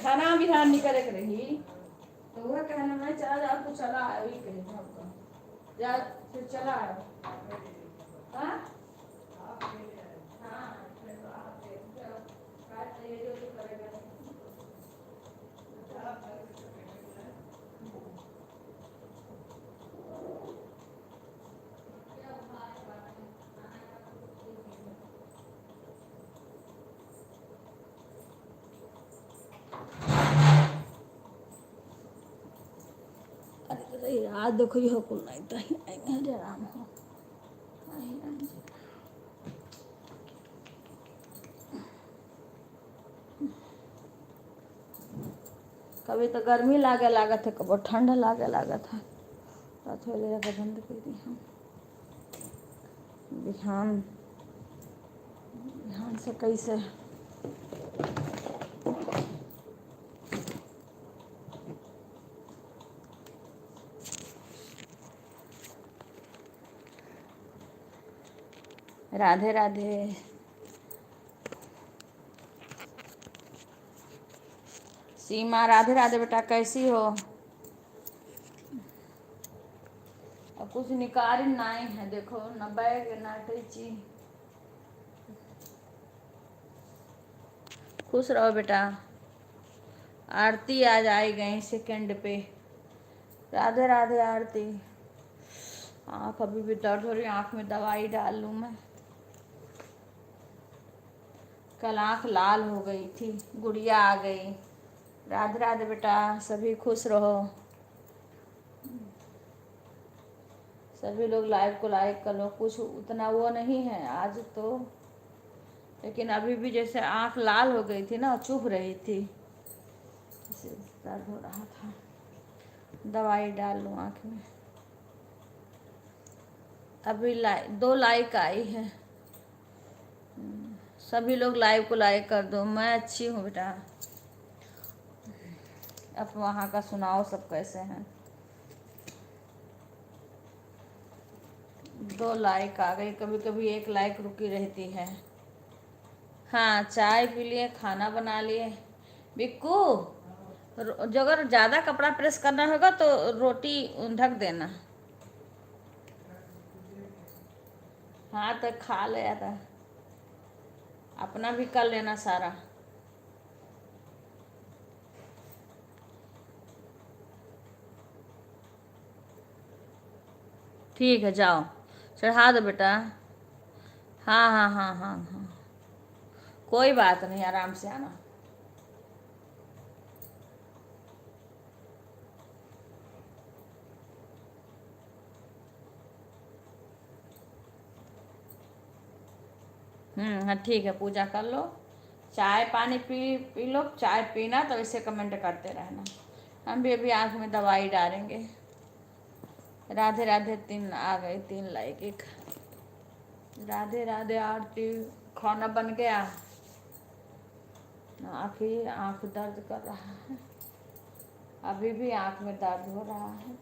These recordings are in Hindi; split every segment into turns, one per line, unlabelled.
खाना बिहान नहीं करे के रही तो वह कहना मैं चला जा तो चला आयो ही कहे हमको जा फिर चला आयो हाँ हाँ फिर तो आप काट ये जो तो करेगा अरे रात देखो ये कुल नहीं तो ही आएंगे आराम हो कभी तो गर्मी लागे लागत है कभी ठंड लागे लागत है रात वाले जगह बंद कर दी हम बिहान बिहान से कैसे राधे राधे सीमा राधे राधे बेटा कैसी हो अब कुछ निकार नहीं है देखो न बैग न टैची खुश रहो बेटा आरती आज आई गई सेकंड पे राधे राधे आरती आँख अभी भी दर्द हो रही आँख में दवाई डाल लूँ मैं कल आँख लाल हो गई थी गुड़िया आ गई राधे राधे बेटा सभी खुश रहो सभी लोग लाइव को लाइक कर लो कुछ उतना वो नहीं है आज तो लेकिन अभी भी जैसे आँख लाल हो गई थी ना चुभ रही थी दर्द हो रहा था दवाई डाल लूँ आँख में अभी 2 लाइक आई है सभी लोग लाइव को लाइक कर दो मैं अच्छी हूँ बेटा अब वहाँ का सुनाओ सब कैसे हैं 2 लाइक आ गई कभी कभी 1 लाइक रुकी रहती है हाँ चाय पी लिए खाना बना लिए बिक्कू जो अगर ज़्यादा कपड़ा प्रेस करना होगा तो रोटी ढक देना हाँ तो खा लिया था अपना भी कर लेना सारा ठीक है जाओ चढ़ा दो बेटा हाँ हाँ हाँ हाँ हाँ कोई बात नहीं आराम से आना हाँ ठीक है पूजा कर लो चाय पानी पी लो चाय पीना तो इसे कमेंट करते रहना हम भी अभी आँख में दवाई डालेंगे राधे राधे 3 आ गए 3 लाइक 1 राधे राधे आरती खाना बन गया आँख दर्द कर रहा है अभी भी आँख में दर्द हो रहा है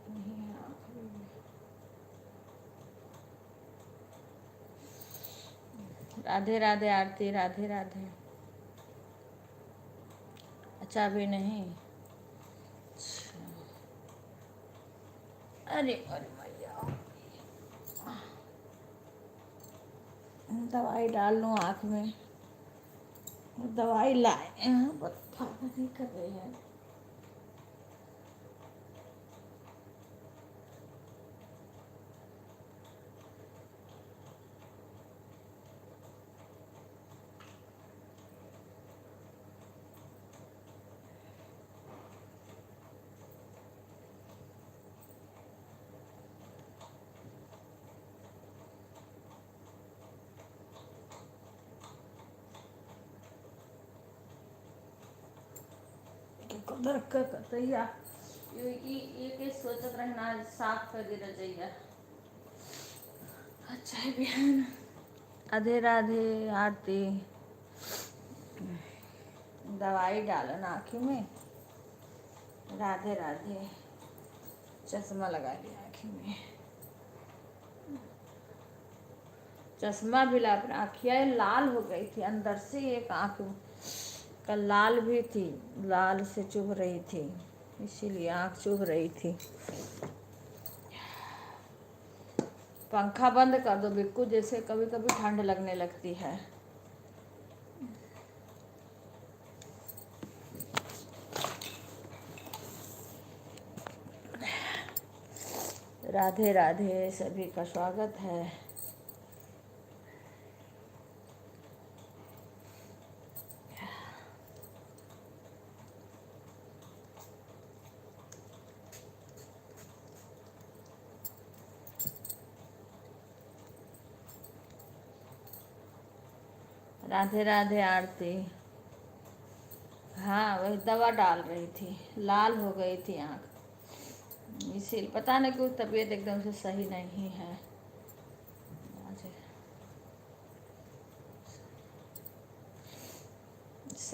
नहीं है आँख में राधे राधे आरती राधे राधे अच्छा भी नहीं अरे अरे मैया दवाई डाल लूँ आँख में दवाई लाए हैं पर फायदा नहीं कर रही है कदर कतैया ये सोचत रहना साफ कर दे रजैया अच्छा है बिहान राधे राधे आरती दवाई डालन आँखी में राधे राधे चश्मा लगा लिया आँखी में चश्मा भी ला आँखियाँ लाल हो गई थी अंदर से एक आँख कल लाल भी थी, लाल से चुभ रही थी, इसीलिए आँख चुभ रही थी। पंखा बंद कर दो बिक्कू, जैसे कभी कभी ठंड लगने लगती है। राधे राधे, सभी का स्वागत है। राधे राधे आरती। हाँ, वही दवा डाल रही थी, लाल हो गई थी आँख, इसीलिए पता नहीं क्यों तबीयत एकदम से सही नहीं है।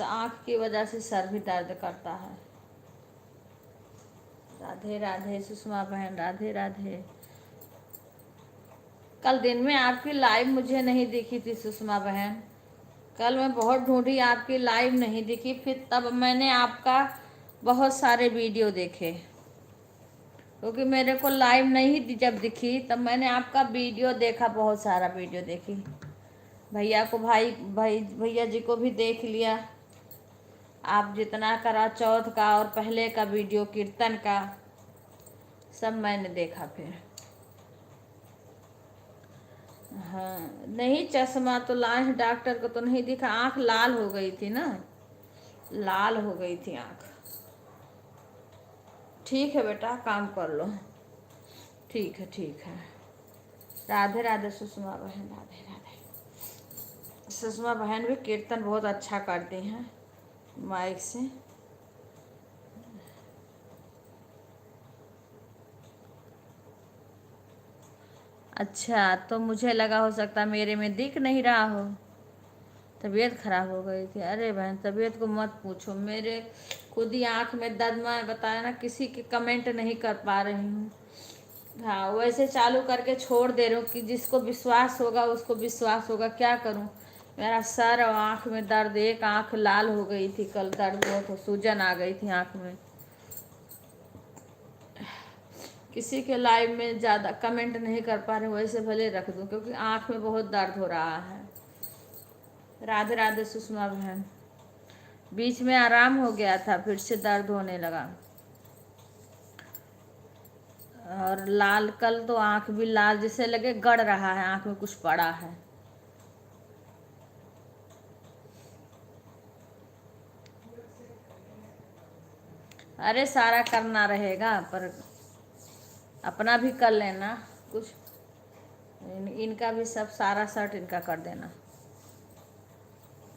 आँख की वजह से सर भी दर्द करता है। राधे राधे सुषमा बहन, राधे राधे। कल दिन में आपकी लाइव मुझे नहीं दिखी थी सुषमा बहन, कल मैं बहुत ढूंढी, आपकी लाइव नहीं दिखी। फिर तब मैंने आपका बहुत सारे वीडियो देखे, क्योंकि मेरे को लाइव नहीं जब दिखी तब मैंने आपका वीडियो देखा, बहुत सारा वीडियो देखी। भैया को भैया जी को भी देख लिया। आप जितना करा चौथ का और पहले का वीडियो कीर्तन का सब मैंने देखा फिर। हाँ नहीं, चश्मा तो लाए डॉक्टर को तो नहीं दिखा, आँख लाल हो गई थी ना, लाल हो गई थी आँख। ठीक है बेटा, काम कर लो। ठीक है ठीक है। राधे राधे सुषमा बहन, राधे राधे। सुषमा बहन भी कीर्तन बहुत अच्छा करती हैं माइक से। अच्छा, तो मुझे लगा हो सकता मेरे में दिख नहीं रहा हो, तबीयत खराब हो गई थी। अरे बहन तबीयत को मत पूछो, मेरे खुद ही आँख में दर्द, मैं बताया ना किसी के कमेंट नहीं कर पा रही हूँ। हाँ वैसे चालू करके छोड़ दे रही हूँ कि जिसको विश्वास होगा उसको विश्वास होगा, क्या करूँ। मेरा सर और आँख में दर्द, एक आँख लाल हो गई थी कल, दर्द बहुत, सूजन आ गई थी आँख में। किसी के लाइव में ज़्यादा कमेंट नहीं कर पा रहे, वैसे भले रख दूँ क्योंकि आँख में बहुत दर्द हो रहा है। राधे राधे सुषमा बहन। बीच में आराम हो गया था, फिर से दर्द होने लगा। और लाल, कल तो आँख भी लाल, जैसे लगे गड़ रहा है, आँख में कुछ पड़ा है। अरे सारा करना रहेगा, पर अपना भी कर लेना कुछ। इनका भी सब सारा शर्ट इनका कर देना।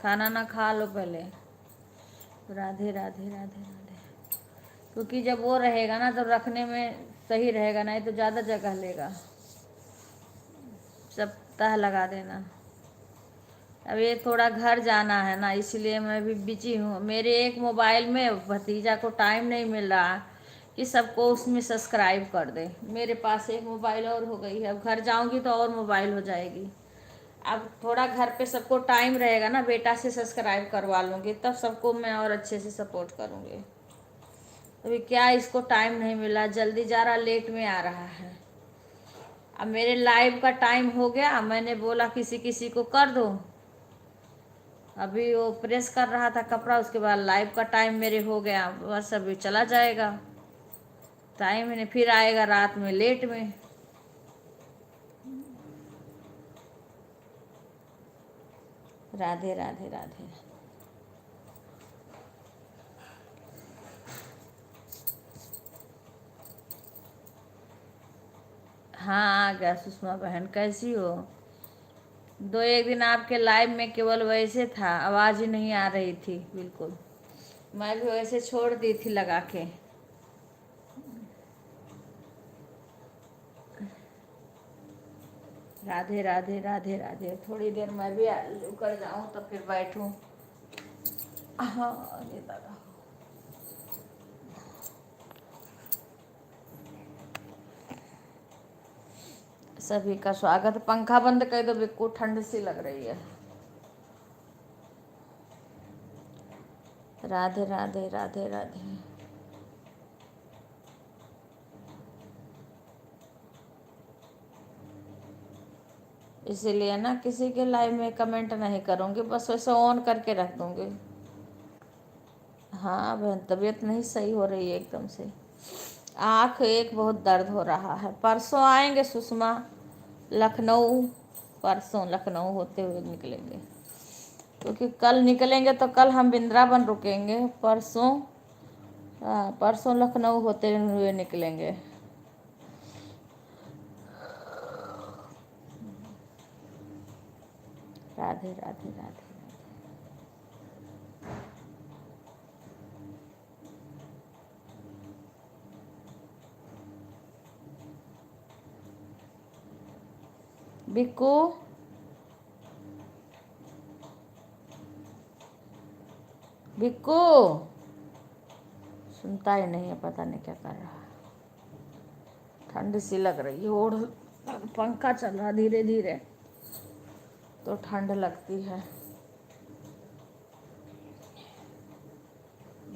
खाना ना खा लो पहले। राधे राधे राधे राधे। क्योंकि जब वो रहेगा ना तो रखने में सही रहेगा, नहीं तो ज़्यादा जगह लेगा। सब तह लगा देना। अब ये थोड़ा घर जाना है ना, इसलिए मैं भी बिजी हूँ। मेरे एक मोबाइल में भतीजा को टाइम नहीं मिल रहा कि सबको उसमें सब्सक्राइब कर दे। मेरे पास एक मोबाइल और हो गई है, अब घर जाऊँगी तो और मोबाइल हो जाएगी। अब थोड़ा घर पे सबको टाइम रहेगा ना, बेटा से सब्सक्राइब करवा लूँगी, तब सबको मैं और अच्छे से सपोर्ट करूँगी। अभी क्या इसको टाइम नहीं मिला, जल्दी जा रहा, लेट में आ रहा है। अब मेरे लाइव का टाइम हो गया, मैंने बोला किसी किसी को कर दो। अभी वो प्रेस कर रहा था कपड़ा, उसके बाद लाइव का टाइम मेरे हो गया, बस अभी चला जाएगा टाइम, नहीं फिर आएगा रात में लेट में। राधे राधे राधे। हाँ आ गया सुषमा बहन, कैसी हो। दो एक दिन आपके लाइव में केवल वैसे था, आवाज़ ही नहीं आ रही थी बिल्कुल, मैं भी वैसे छोड़ दी थी लगा के। राधे राधे राधे राधे। थोड़ी देर मैं भी कर जाऊँ तो फिर बैठूँ। हाँ ये दादा। सभी का स्वागत। पंखा बंद कर दो बिल्कुल, ठंड सी लग रही है। राधे राधे राधे राधे। इसीलिए ना किसी के लाइव में कमेंट नहीं करूँगी, बस वैसे ऑन करके रख दूँगी। हाँ बहन, तबीयत नहीं सही हो रही है एकदम से। आँख एक बहुत दर्द हो रहा है। परसों आएंगे सुषमा लखनऊ, परसों लखनऊ होते हुए निकलेंगे, क्योंकि कल निकलेंगे तो कल हम वृंदावन रुकेंगे। परसों परसों लखनऊ होते हुए निकलेंगे। राधे राधे राधे। बिक्कू बिक्कू सुनता ही नहीं है, पता नहीं क्या कर रहा है। ठंड सी लग रही है, ओढ़ पंखा चल रहा धीरे धीरे तो ठंड लगती है।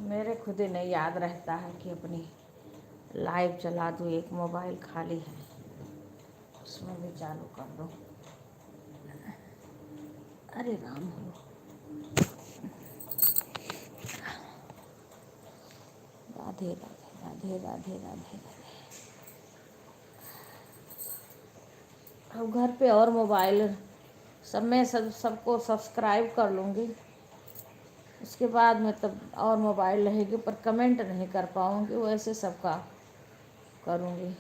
मेरे खुद ही नहीं याद रहता है कि अपनी लाइव चला दूँ। एक मोबाइल खाली है, उसमें भी चालू कर दो। अरे राम हो। राधे राधे राधे राधे राधे राधे। अब घर पे और मोबाइल सब में सबको सब्सक्राइब कर लूँगी, उसके बाद में तब और मोबाइल रहेगी, पर कमेंट नहीं कर पाऊँगी। वैसे सबका करूँगी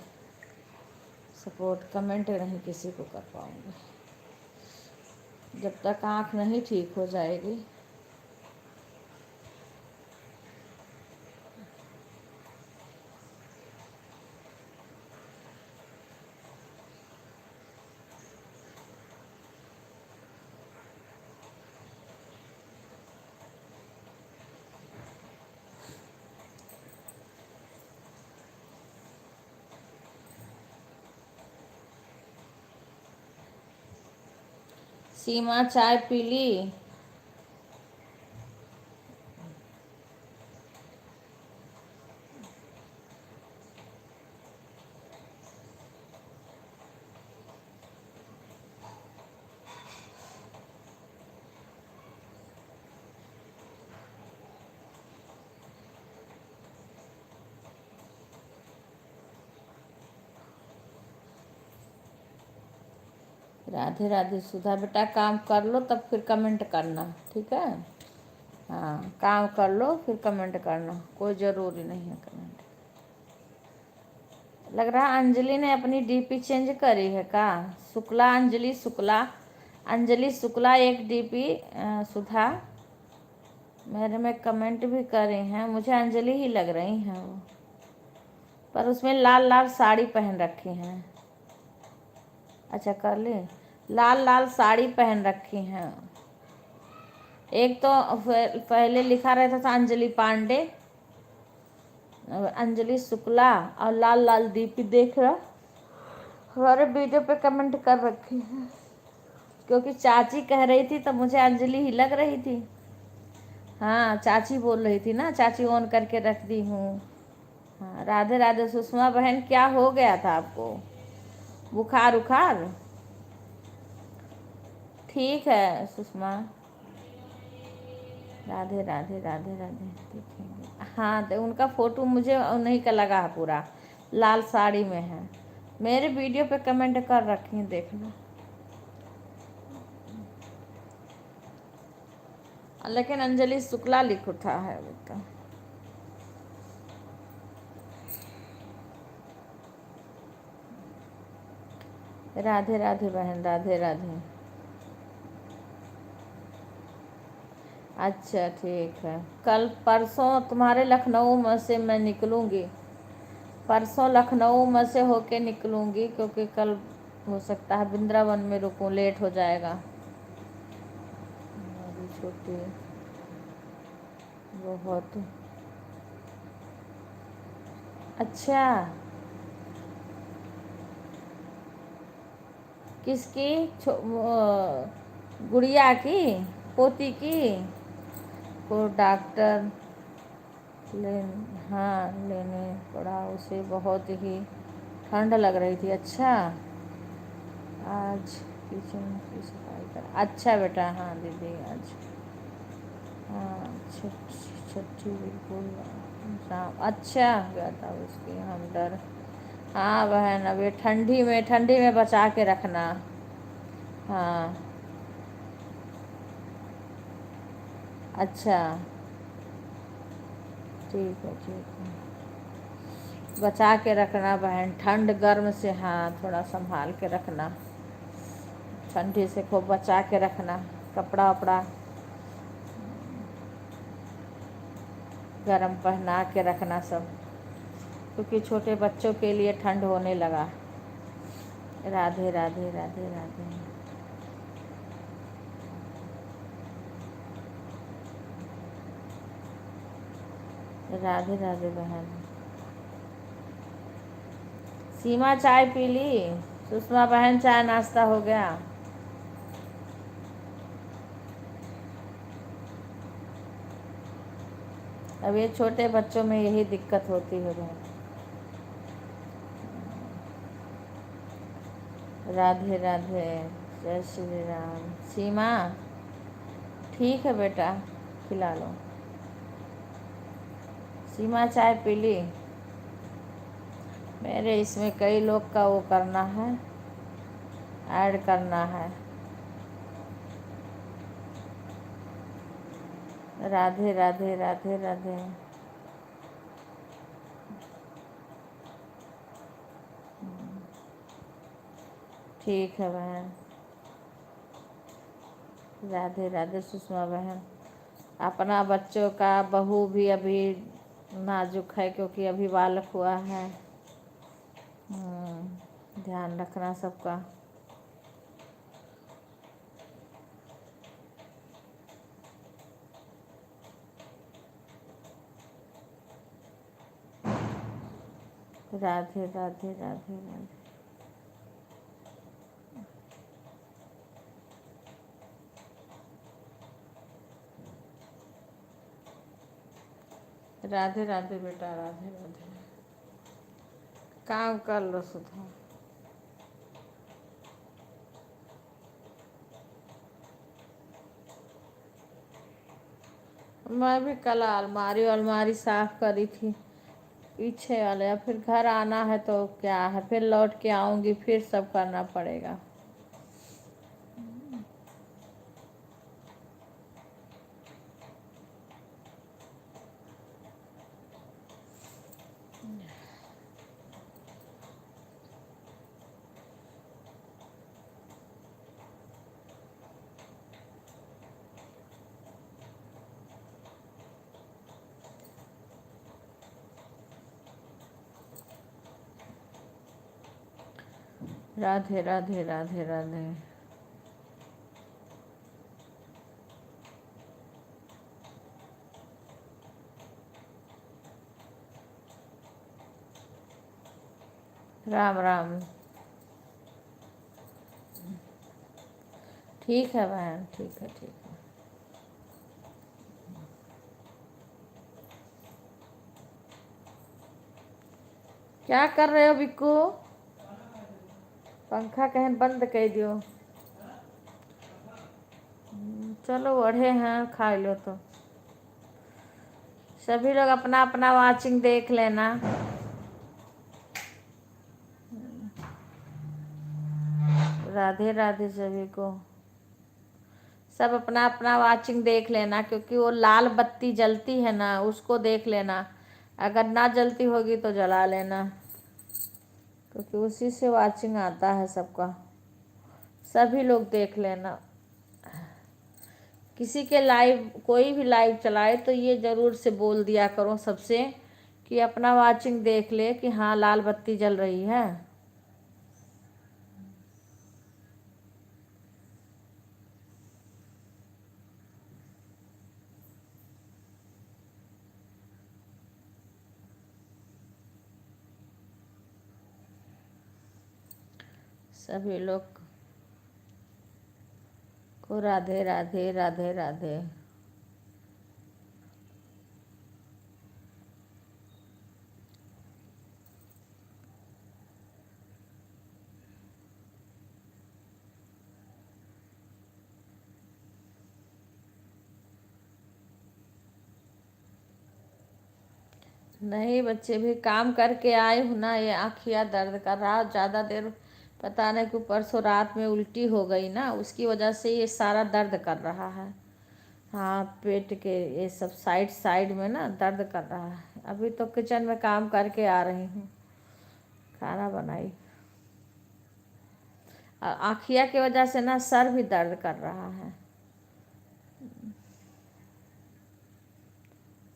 सपोर्ट, कमेंट नहीं किसी को कर पाऊँगी जब तक आँख नहीं ठीक हो जाएगी। सीमा चाय पी ली? राधे राधे सुधा बेटा, काम कर लो तब फिर कमेंट करना, ठीक है? हाँ काम कर लो फिर कमेंट करना, कोई ज़रूरी नहीं है कमेंट। लग रहा अंजलि ने अपनी डीपी चेंज करी है का? शुक्ला, अंजलि शुक्ला, अंजलि शुक्ला एक डीपी। सुधा मेरे में कमेंट भी करे हैं, मुझे अंजलि ही लग रही हैं वो, पर उसमें लाल लाल साड़ी पहन रखी हैं। अच्छा कर ली, लाल लाल साड़ी पहन रखी हैं। एक तो पहले लिखा रहता था अंजलि पांडे, अंजलि शुक्ला, और लाल लाल दीपी देख रहा हमारे वीडियो पे कमेंट कर रखी है, क्योंकि चाची कह रही थी तो मुझे अंजलि ही लग रही थी। हाँ चाची बोल रही थी ना, चाची ऑन करके रख दी हूँ। हाँ राधे राधे सुषमा बहन, क्या हो गया था आपको? बुखार उखार? ठीक है सुषमा। राधे राधे राधे राधे। देखेंगे हाँ, तो उनका फ़ोटो मुझे उन्हीं का लगा है, पूरा लाल साड़ी में है। मेरे वीडियो पे कमेंट कर रखी हैं, देखना। लेकिन अंजलि शुक्ला लिख उठा है अभी तो। राधे राधे बहन, राधे राधे। अच्छा ठीक है, कल परसों तुम्हारे लखनऊ में से मैं निकलूँगी, परसों लखनऊ में से होके निकलूँगी, क्योंकि कल हो सकता है वृंदावन में रुकूँ, लेट हो जाएगा। मेरी छोटी बहुत। अच्छा किसकी? गुड़िया की, पोती की? को डॉक्टर ले हाँ लेने पड़ा। उसे बहुत ही ठंड लग रही थी। अच्छा, आज किचन की सफाई कर। अच्छा बेटा, हाँ दीदी आज, हाँ छठी बिल्कुल शाम। अच्छा गया था उसकी हम डर। हाँ बहन, अब ये ठंडी में बचा के रखना। हाँ अच्छा, ठीक है ठीक है, बचा के रखना बहन, ठंड गर्म से हाँ थोड़ा संभाल के रखना। ठंडी से खूब बचा के रखना, कपड़ा वपड़ा गर्म पहना के रखना सब, क्योंकि छोटे बच्चों के लिए ठंड होने लगा। राधे राधे राधे राधे। राधे राधे बहन। सीमा चाय पी ली? सुषमा बहन चाय नाश्ता हो गया? अब ये छोटे बच्चों में यही दिक्कत होती है बहन। राधे राधे, जय श्री राम। सीमा ठीक है बेटा, खिला लो। सीमा चाय पी ली? मेरे इसमें कई लोग का वो करना है, ऐड करना है। राधे राधे राधे राधे। ठीक है बहन। राधे राधे सुषमा बहन। अपना बच्चों का, बहू भी अभी नाजुक है क्योंकि अभी बालक हुआ है। ध्यान रखना सबका। राधे राधे राधे राधे। राधे राधे बेटा, राधे राधे। काम कर लो सुधा। मैं भी कल अलमारी अलमारी साफ करी थी पीछे वाले। फिर घर आना है तो क्या है, फिर लौट के आऊँगी, फिर सब करना पड़ेगा। राधे राधे राधे राधे। राम राम। ठीक है बहन, ठीक है ठीक है। क्या कर रहे हो बिक्कू? पंखा कहीं बंद कर दियो। चलो बढ़े हैं, खा लो तो। सभी लोग अपना अपना वाचिंग देख लेना। राधे राधे सभी को। सब अपना अपना वाचिंग देख लेना, क्योंकि वो लाल बत्ती जलती है ना, उसको देख लेना। अगर ना जलती होगी तो जला लेना, क्योंकि उसी से वाचिंग आता है सबका। सभी लोग देख लेना। किसी के लाइव, कोई भी लाइव चलाए तो ये ज़रूर से बोल दिया करो सबसे कि अपना वाचिंग देख ले कि हाँ लाल बत्ती जल रही है। सभी लोग को राधे राधे राधे राधे। नहीं बच्चे भी काम करके आए हूँ ना, ये आँखियाँ दर्द कर रहा ज़्यादा देर। पता नहीं कि परसों रात में उल्टी हो गई ना, उसकी वजह से ये सारा दर्द कर रहा है। हाँ, पेट के ये सब साइड साइड में ना दर्द कर रहा है। अभी तो किचन में काम करके आ रही हूँ, खाना बनाई। आँखिया की वजह से ना सर भी दर्द कर रहा है।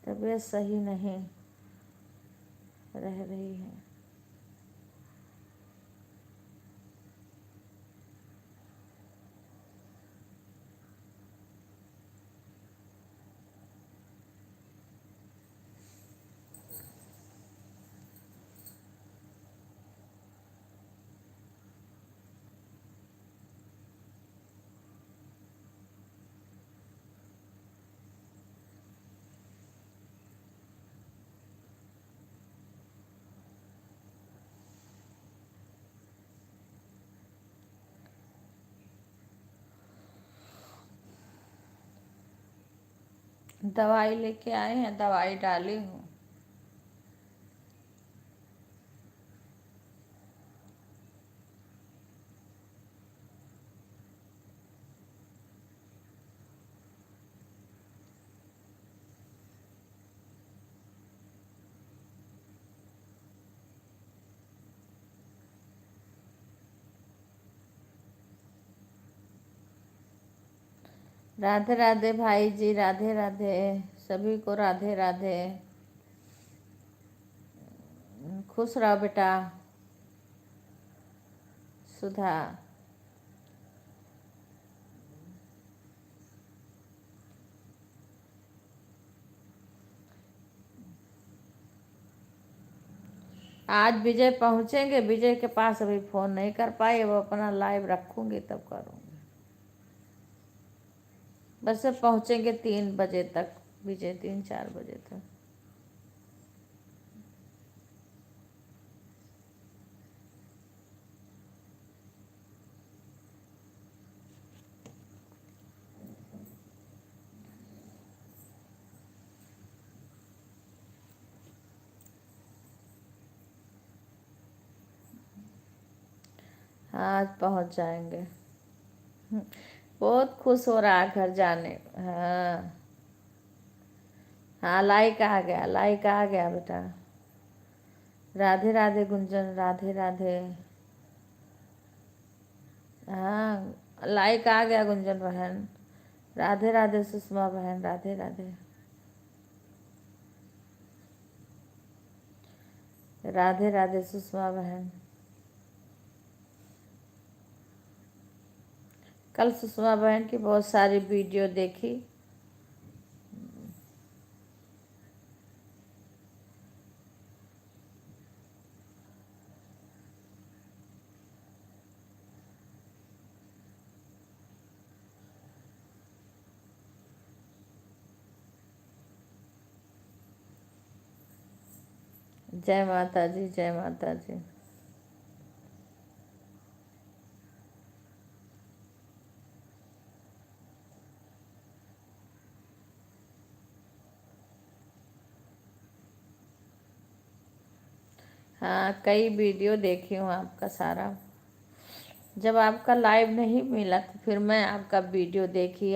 तबीयत सही नहीं रह रही है। दवाई लेके आए हैं, दवाई डाली हूँ। राधे राधे भाई जी, राधे राधे। सभी को राधे राधे। खुश रहो बेटा। सुधा। आज विजय पहुंचेंगे, विजय के पास अभी फ़ोन नहीं कर पाए, वो अपना लाइव रखूंगी तब करूँगी। बस पहुंचेंगे 3 बजे तक, विजय 3-4 बजे तक। हाँ, आज पहुंच जाएंगे। बहुत खुश हो रहा है घर जाने। हाँ हाँ, लाइक आ गया, लाइक आ गया बेटा। राधे राधे गुंजन, राधे राधे। हाँ, लाइक आ गया गुंजन बहन। राधे राधे सुषमा बहन, राधे राधे। राधे राधे सुषमा बहन। कल सुषमा बहन की बहुत सारी वीडियो देखी। जय माता जी, जय माता जी। हाँ, कई वीडियो देखी हूँ आपका सारा। जब आपका लाइव नहीं मिला तो फिर मैं आपका वीडियो देखी।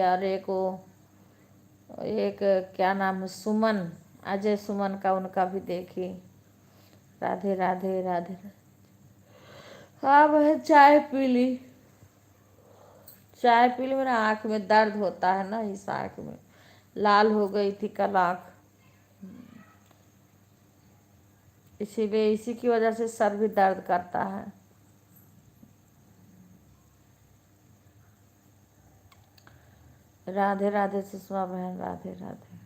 और एक क्या नाम है, सुमन, अजय सुमन का, उनका भी देखी। राधे राधे, राधे राधे। हाँ, मैं चाय पी ली। चाय पी ली, मेरा आँख में दर्द होता है ना, इस आँख में लाल हो गई थी कल आँख, इसीलिए इसी की वजह से सर भी दर्द करता है। राधे राधे सुषमा बहन, राधे राधे।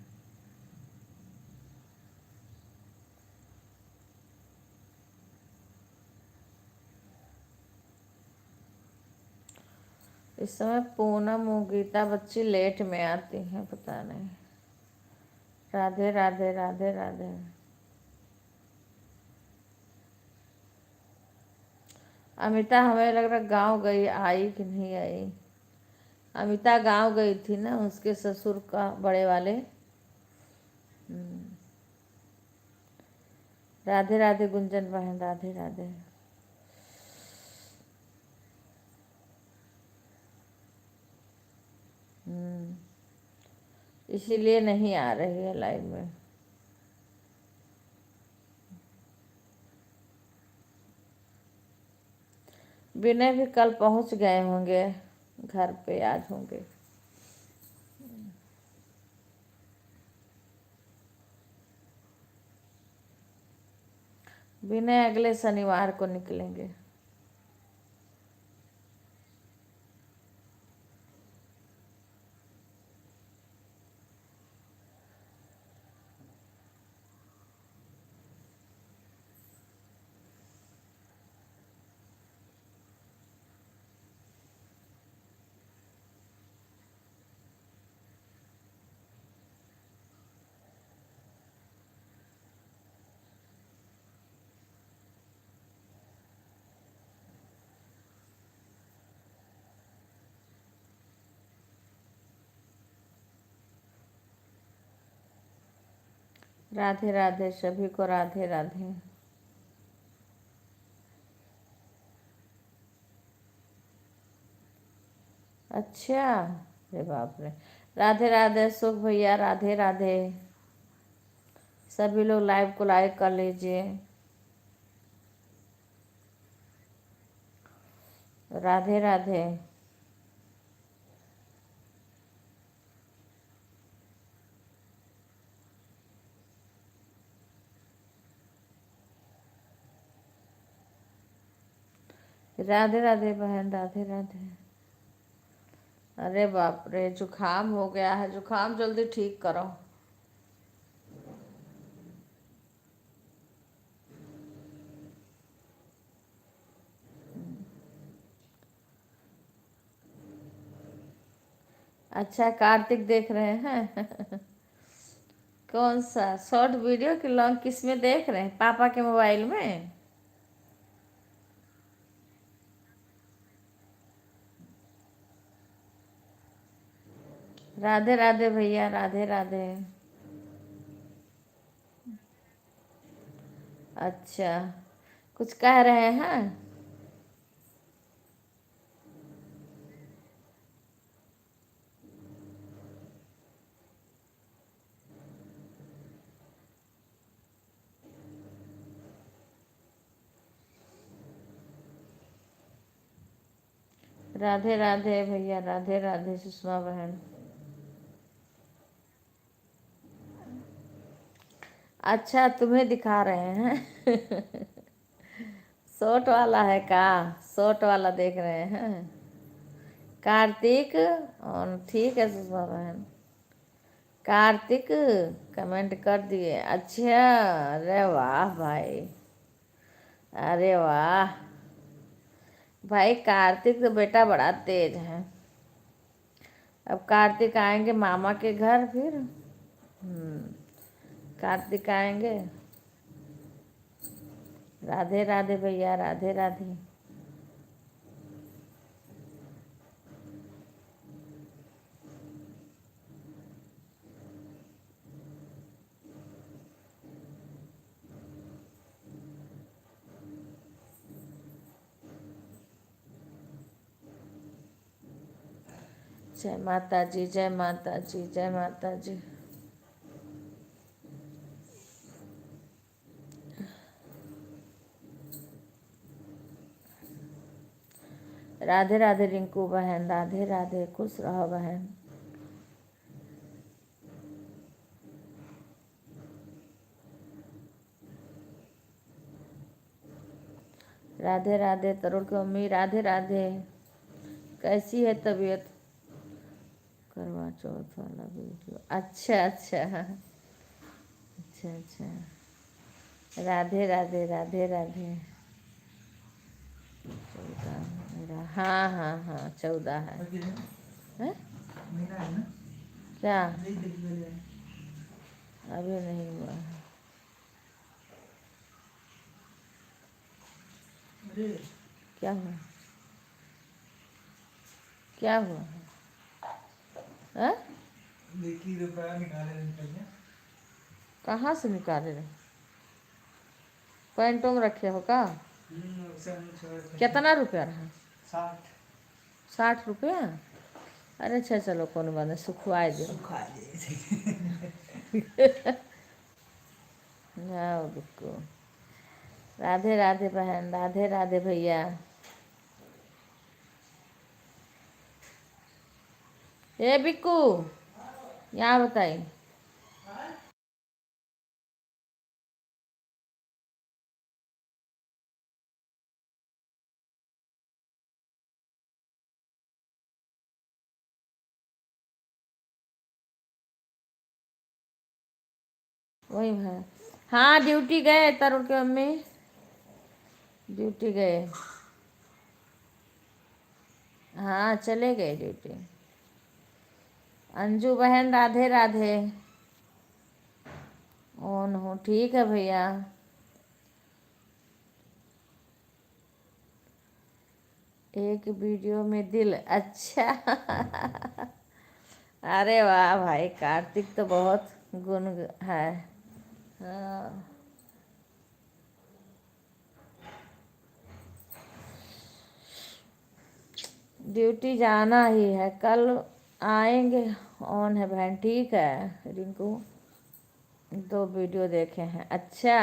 इस समय पूनम गीता बच्ची लेट में आती हैं, पता नहीं। राधे राधे, राधे राधे। अमिता हमें लग रहा गांव गई, आई कि नहीं आई। अमिता गांव गई थी ना, उसके ससुर का, बड़े वाले। राधे राधे गुंजन बहन, राधे राधे। इसीलिए नहीं आ रही है लाइव में। विनय भी कल पहुंच गए होंगे, घर पे आज होंगे। विनय अगले शनिवार को निकलेंगे। राधे राधे सभी को, राधे राधे। अच्छा, अरे बाप रे। राधे राधे सुख भैया, राधे राधे। सभी लोग लाइव को लाइक कर लीजिए। राधे राधे। राधे राधे बहन, राधे राधे। अरे बाप रे, जुकाम हो गया है, जुकाम जल्दी ठीक करो। अच्छा, कार्तिक देख रहे हैं। कौन सा शॉर्ट वीडियो कि लॉन्ग, किस में देख रहे हैं? पापा के मोबाइल में? राधे राधे भैया, राधे राधे। अच्छा, कुछ कह रहे हैं? राधे राधे भैया, राधे राधे सुषमा बहन। अच्छा, तुम्हें दिखा रहे हैं। शॉर्ट वाला है का? शॉर्ट वाला देख रहे हैं? कार्तिक, और ठीक है सुषमा बहन। कार्तिक कमेंट कर दिए, अच्छा। अरे वाह भाई, अरे वाह भाई। कार्तिक तो बेटा बड़ा तेज है। अब कार्तिक आएंगे मामा के घर फिर। कार्तिक आएंगे। राधे राधे भैया, राधे राधे। जय माता जी, जय माता जी, जय माता जी। राधे राधे रिंकू बहन, राधे राधे, खुश रहो बहन। राधे राधे तरुण की मम्मी, राधे राधे। कैसी है तबीयत? करवा चौथ वाला वीडियो, अच्छा अच्छा। अच्छा अच्छा। राधे राधे, राधे राधे। 14 मेरा, हाँ हाँ हाँ 14 है। हैं? क्या? अभी नहीं हुआ है। क्या हुआ? क्या हुआ है? कहाँ से निकाले रहे? पैंटों में रखे हो का? कितना रुपया रहा? 60 रुपया। अरे अच्छा चलो कौन बात नहीं, सुखवाए दो। हाँ बिल्कुल। राधे राधे बहन, राधे राधे भैया। ए बिक्कू, यहाँ बताई। वही है। हाँ ड्यूटी गए तरुण के मम्मी, ड्यूटी गए। हाँ चले गए ड्यूटी। अंजू बहन राधे राधे। ओन हो ठीक है भैया। एक वीडियो में दिल, अच्छा। अरे वाह भाई, कार्तिक तो बहुत गुण है। हाँ ड्यूटी जाना ही है, कल आएंगे। ऑन है बहन, ठीक है रिंकू। 2 वीडियो देखे हैं, अच्छा।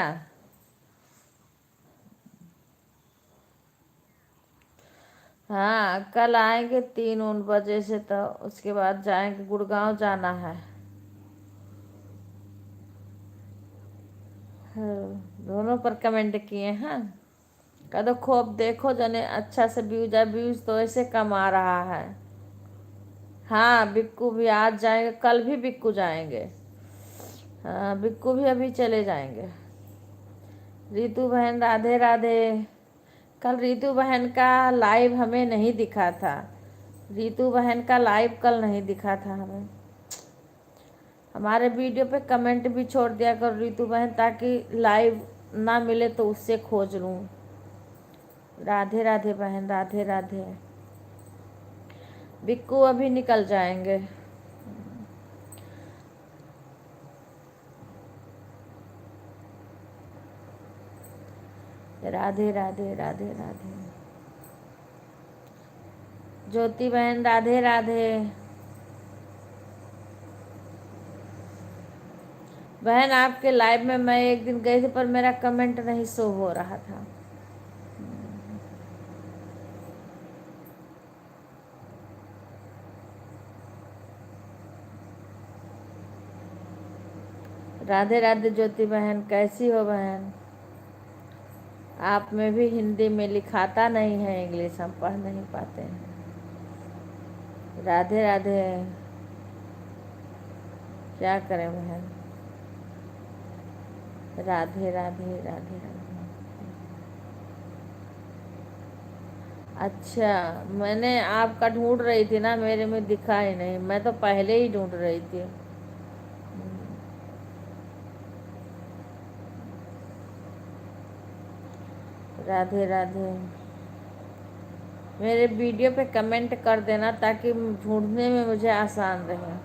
हाँ कल आएंगे 3 बजे से, तो उसके बाद जाएंगे, गुड़गांव जाना है। हाँ, दोनों पर कमेंट किए हैं। कदो खूब देखो जने अच्छा से व्यूज है, व्यूज तो ऐसे कम आ रहा है। हाँ बिक्कू भी आज जाएंगे, कल भी बिक्कू जाएंगे। हाँ बिक्कू भी अभी चले जाएंगे। रितु बहन राधे राधे। कल रितु बहन का लाइव हमें नहीं दिखा था। रितु बहन का लाइव कल नहीं दिखा था हमें। हमारे वीडियो पे कमेंट भी छोड़ दिया कर रितु बहन, ताकि लाइव ना मिले तो उससे खोज लूँ। राधे राधे बहन, राधे राधे। बिक्कू अभी निकल जाएंगे। राधे राधे राधे राधे। ज्योति बहन राधे राधे। बहन आपके लाइव में मैं एक दिन गई थी, पर मेरा कमेंट नहीं शो हो रहा था। राधे राधे ज्योति बहन, कैसी हो बहन? आप में भी हिंदी में लिखाता नहीं है, इंग्लिश हम पढ़ नहीं पाते हैं। राधे राधे। क्या करें बहन? राधे राधे राधे राधे। अच्छा मैंने आपका ढूंढ रही थी ना, मेरे में दिखा ही नहीं, मैं तो पहले ही ढूंढ रही थी। राधे राधे। मेरे वीडियो पे कमेंट कर देना ताकि ढूंढने में मुझे आसान रहे।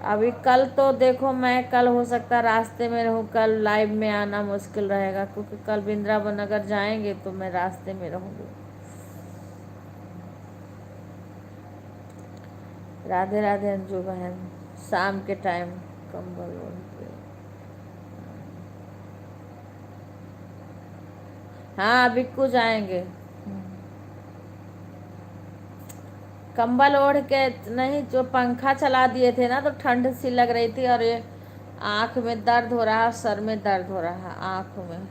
अभी कल तो देखो, मैं कल हो सकता रास्ते में रहूँ, कल लाइव में आना मुश्किल रहेगा, क्योंकि कल वृंदावन अगर जाएंगे तो मैं रास्ते में रहूँगी। राधे राधे अंजू बहन। शाम के टाइम कंबल ओढ़ के। हाँ बिक्कू जाएंगे। कंबल ओढ़ के नहीं, जो पंखा चला दिए थे ना तो ठंड सी लग रही थी, और ये आँख में दर्द हो रहा, सर में दर्द हो रहा, आँख में,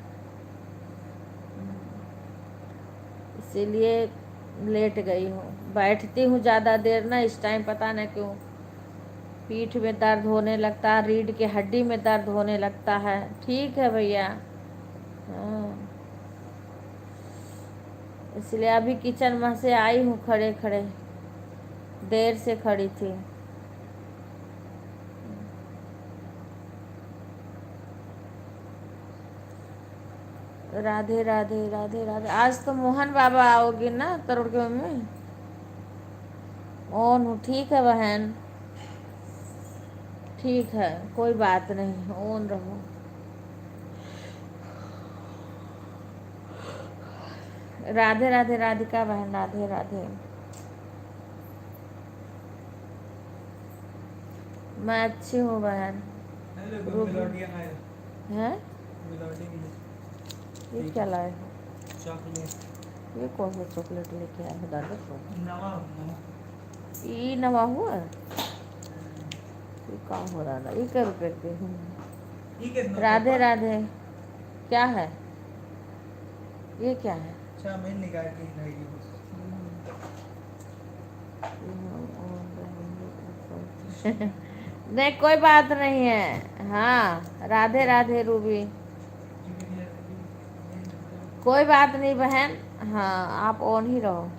इसीलिए लेट गई हूँ। बैठती हूँ ज़्यादा देर ना, इस टाइम पता नहीं क्यों पीठ में दर्द होने लगता है, रीढ़ की हड्डी में दर्द होने लगता है। ठीक है भैया। हाँ इसलिए अभी किचन में से आई हूँ, खड़े खड़े देर से खड़ी थी। राधे राधे राधे राधे। आज तो मोहन बाबा आओगी ना तरुण के मम्मी? ओन ठीक है बहन, ठीक है कोई बात नहीं, ओन रहो। राधे राधे राधिका बहन, राधे राधे। मैं अच्छी हूँ बहन। हैं? ये क्या लाए हो? चॉकलेट। ये कौन सा चॉकलेट लेके आए हो दादा को? ये नवा हुआ? ये कहाँ हो रहा है? ये क्या रुपये के हैं? राधे राधे। क्या है ये? क्या है? नहीं कोई बात नहीं है। हाँ राधे राधे रूबी। कोई बात नहीं बहन। हाँ आप ऑन ही रहो।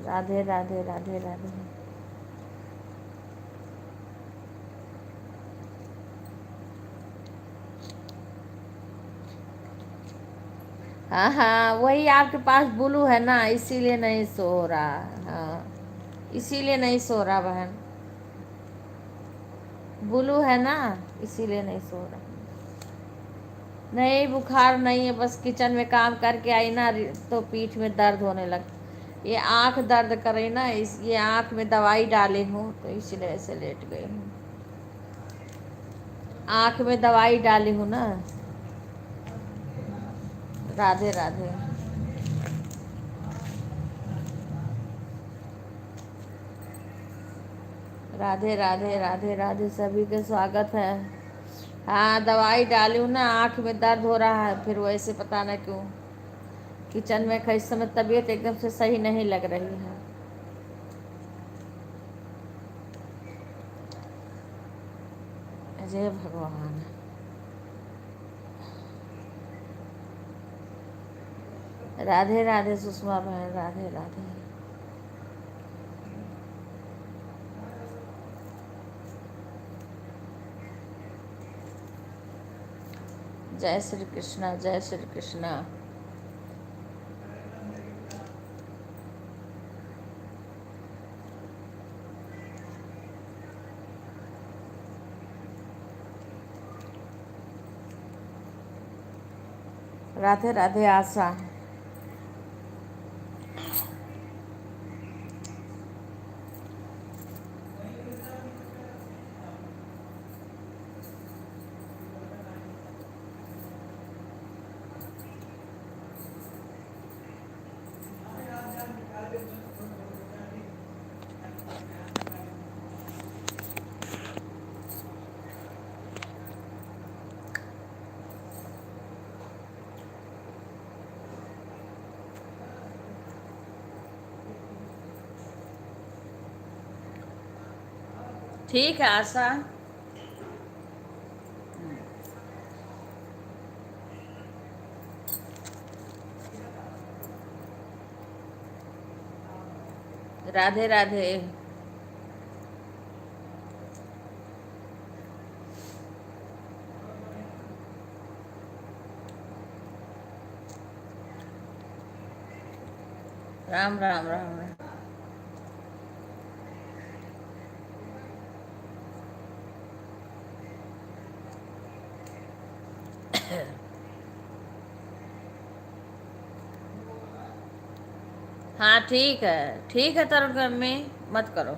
राधे राधे राधे राधे। हाँ हाँ वही आपके पास ब्लू है ना, इसीलिए नहीं सो रहा। हाँ इसीलिए नहीं सो रहा बहन, ब्लू है ना, इसीलिए नहीं सो रहा। नहीं बुखार नहीं है, बस किचन में काम करके आई ना तो पीठ में दर्द होने लग। ये आंख दर्द कर रही ना, इस ये आंख में दवाई डाली हूँ तो इसलिए ऐसे लेट गई हूँ। आंख में दवाई डाली हूँ ना। राधे राधे। राधे राधे राधे राधे सभी का स्वागत है। हाँ दवाई डाली हूँ ना, आँख में दर्द हो रहा है, फिर वैसे पता नहीं क्यों किचन में इस समय तबीयत एकदम से सही नहीं लग रही है। जय भगवान। राधे राधे सुषमा बहन, राधे राधे। जय श्री कृष्णा, जय श्री कृष्णा। राधे राधे आशा। ठीक है आशा। राधे राधे। राम राम राम राम। हाँ ठीक है तरुण मम्मी, मत करो।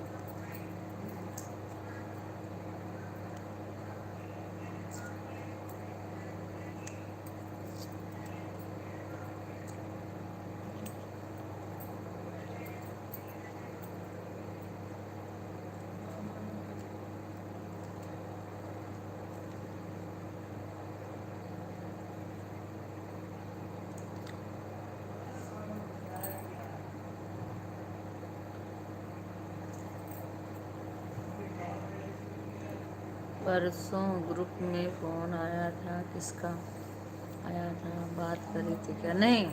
परसों ग्रुप में फोन आया था, किसका आया था? बात करी थी क्या? नहीं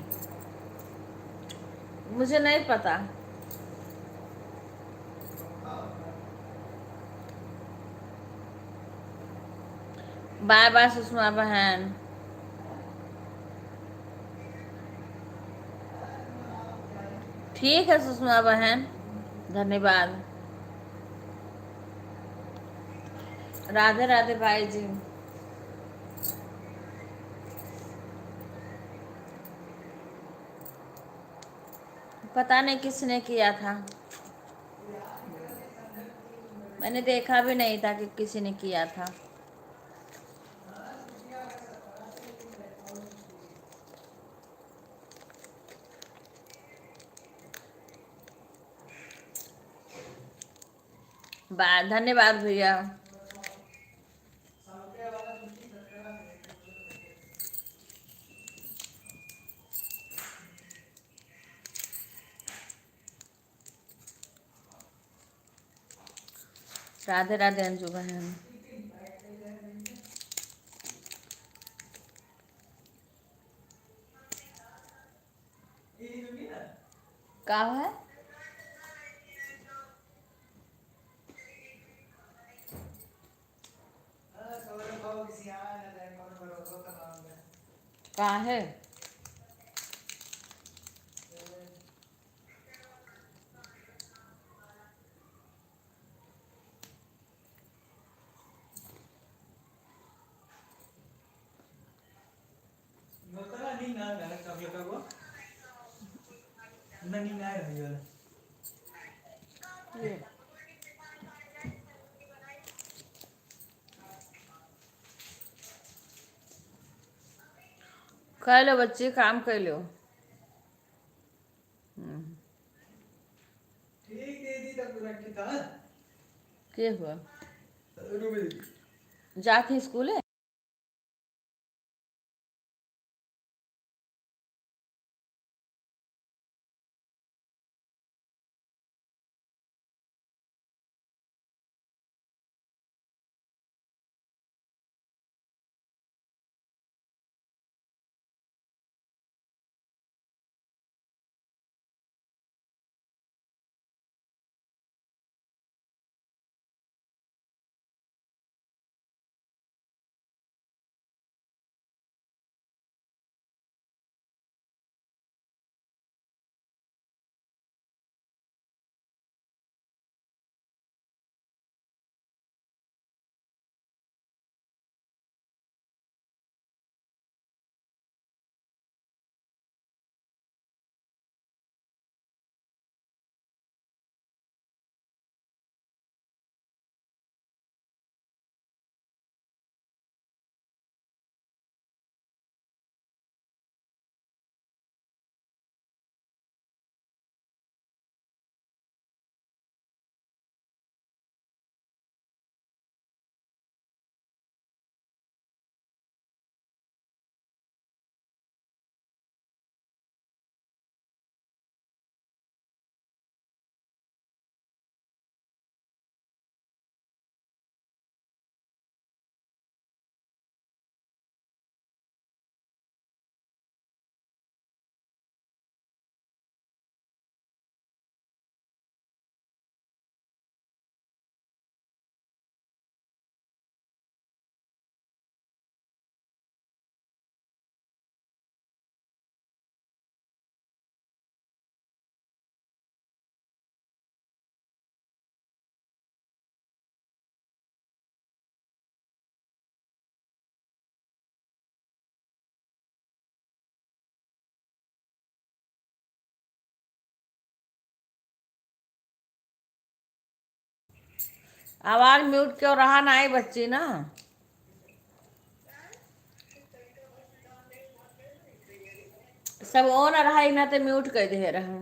मुझे नहीं पता। बाय बाय सुषमा बहन। ठीक है सुषमा बहन, धन्यवाद। राधे राधे भाई जी। पता नहीं किसने किया था, मैंने देखा भी नहीं था कि किसी ने किया था। धन्यवाद भैया। राधे राधे अंजू बहन। का है का है कर लो बच्चे, काम कर लो। के हुआ जाती स्कूल है। आवाज म्यूट क्यों रहा ना आई बच्ची ना। सब ऑन रहा ना तो म्यूट कर दे रहा।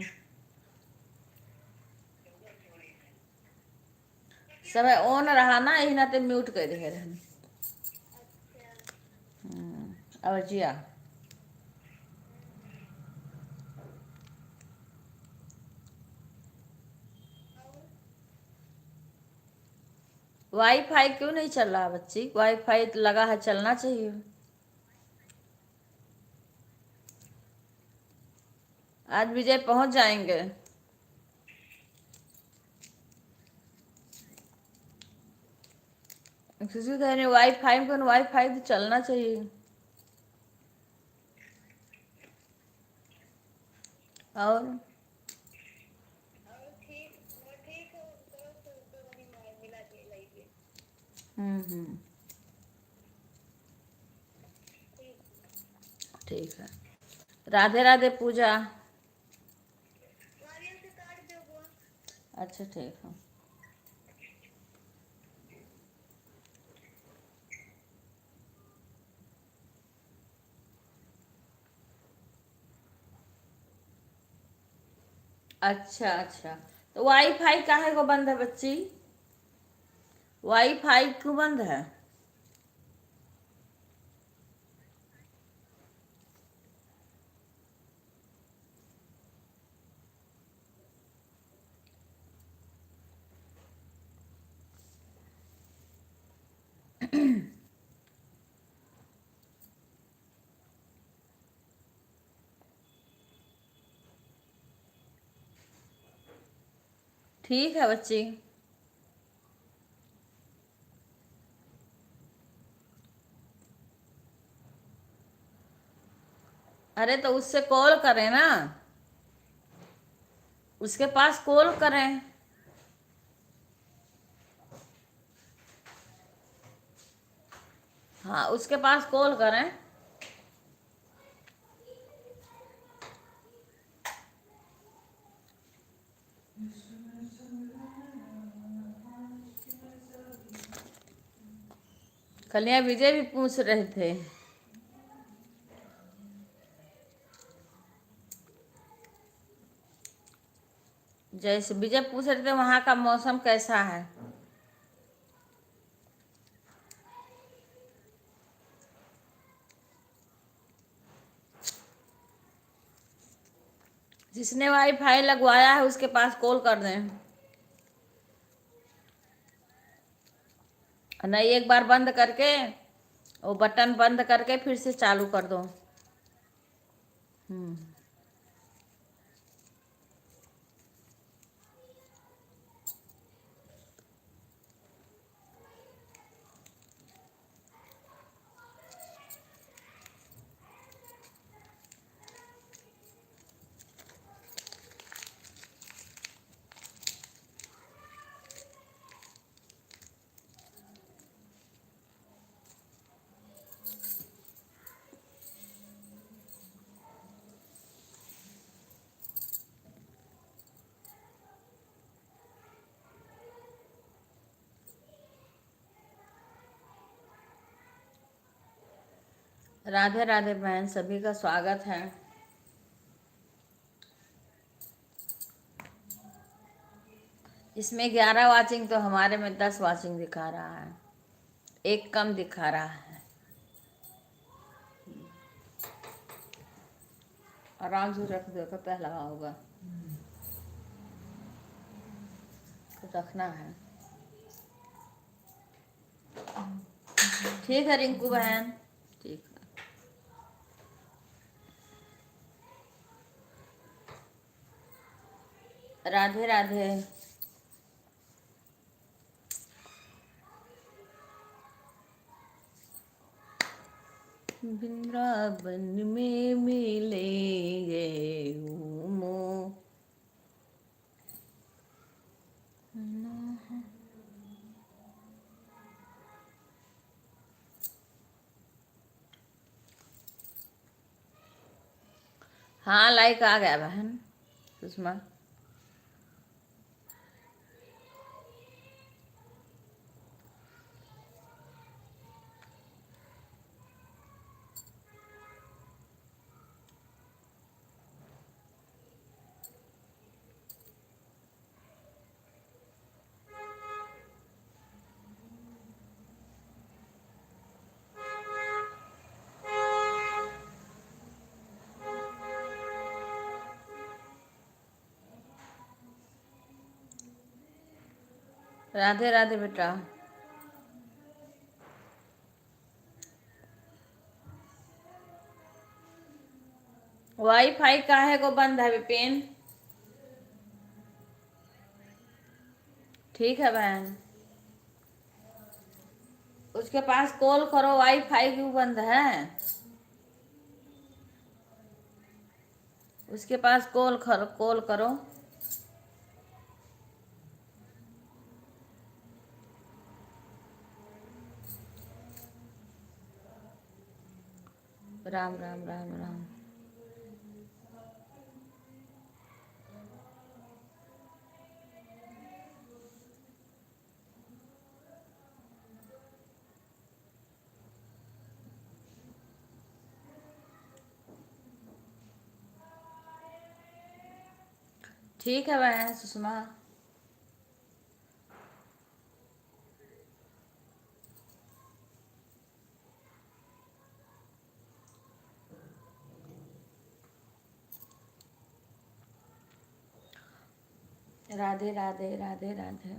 सब ऑन रहा ना यही ना तो म्यूट कर दे रहा। और जिया वाईफाई क्यों नहीं चल रहा बच्ची? वाईफाई लगा है, चलना चाहिए। आज विजय पहुंच जाएंगे। किसी कह रहे वाईफाई को, वाईफाई तो चलना चाहिए। और ठीक है। राधे राधे पूजा। अच्छा ठीक है। अच्छा अच्छा, तो वाईफाई काहे को बंद है बच्ची? वाईफाई क्यों बंद है? ठीक है बच्ची। अरे तो उससे कॉल करें ना, उसके पास कॉल करें। हाँ, उसके पास कॉल करें। कन्या विजय भी पूछ रहे थे। जैसे विजय पूछ रहे थे वहाँ का मौसम कैसा है। जिसने वाईफाई लगवाया है उसके पास कॉल कर दें। नहीं, एक बार बंद करके वो बटन बंद करके फिर से चालू कर दो। हम्म। राधे राधे बहन, सभी का स्वागत है। इसमें 11 वाचिंग तो हमारे में 10 वाचिंग दिखा रहा है, एक कम दिखा रहा है। आराम से रख दो, कब तक लगा होगा तो रखना है। ठीक है रिंकू बहन, ठीक है। राधे राधे। वृंदावन में मिलेंगे मो। हाँ, लाइक आ गया बहन सुषमा। राधे राधे बेटा। वाईफाई काहे को बंद है विपिन? ठीक है बहन, उसके पास कॉल करो, वाईफाई क्यों बंद है? उसके पास कॉल करो। राम राम राम राम। ठीक है बहन सुषमा। राधे राधे राधे राधे।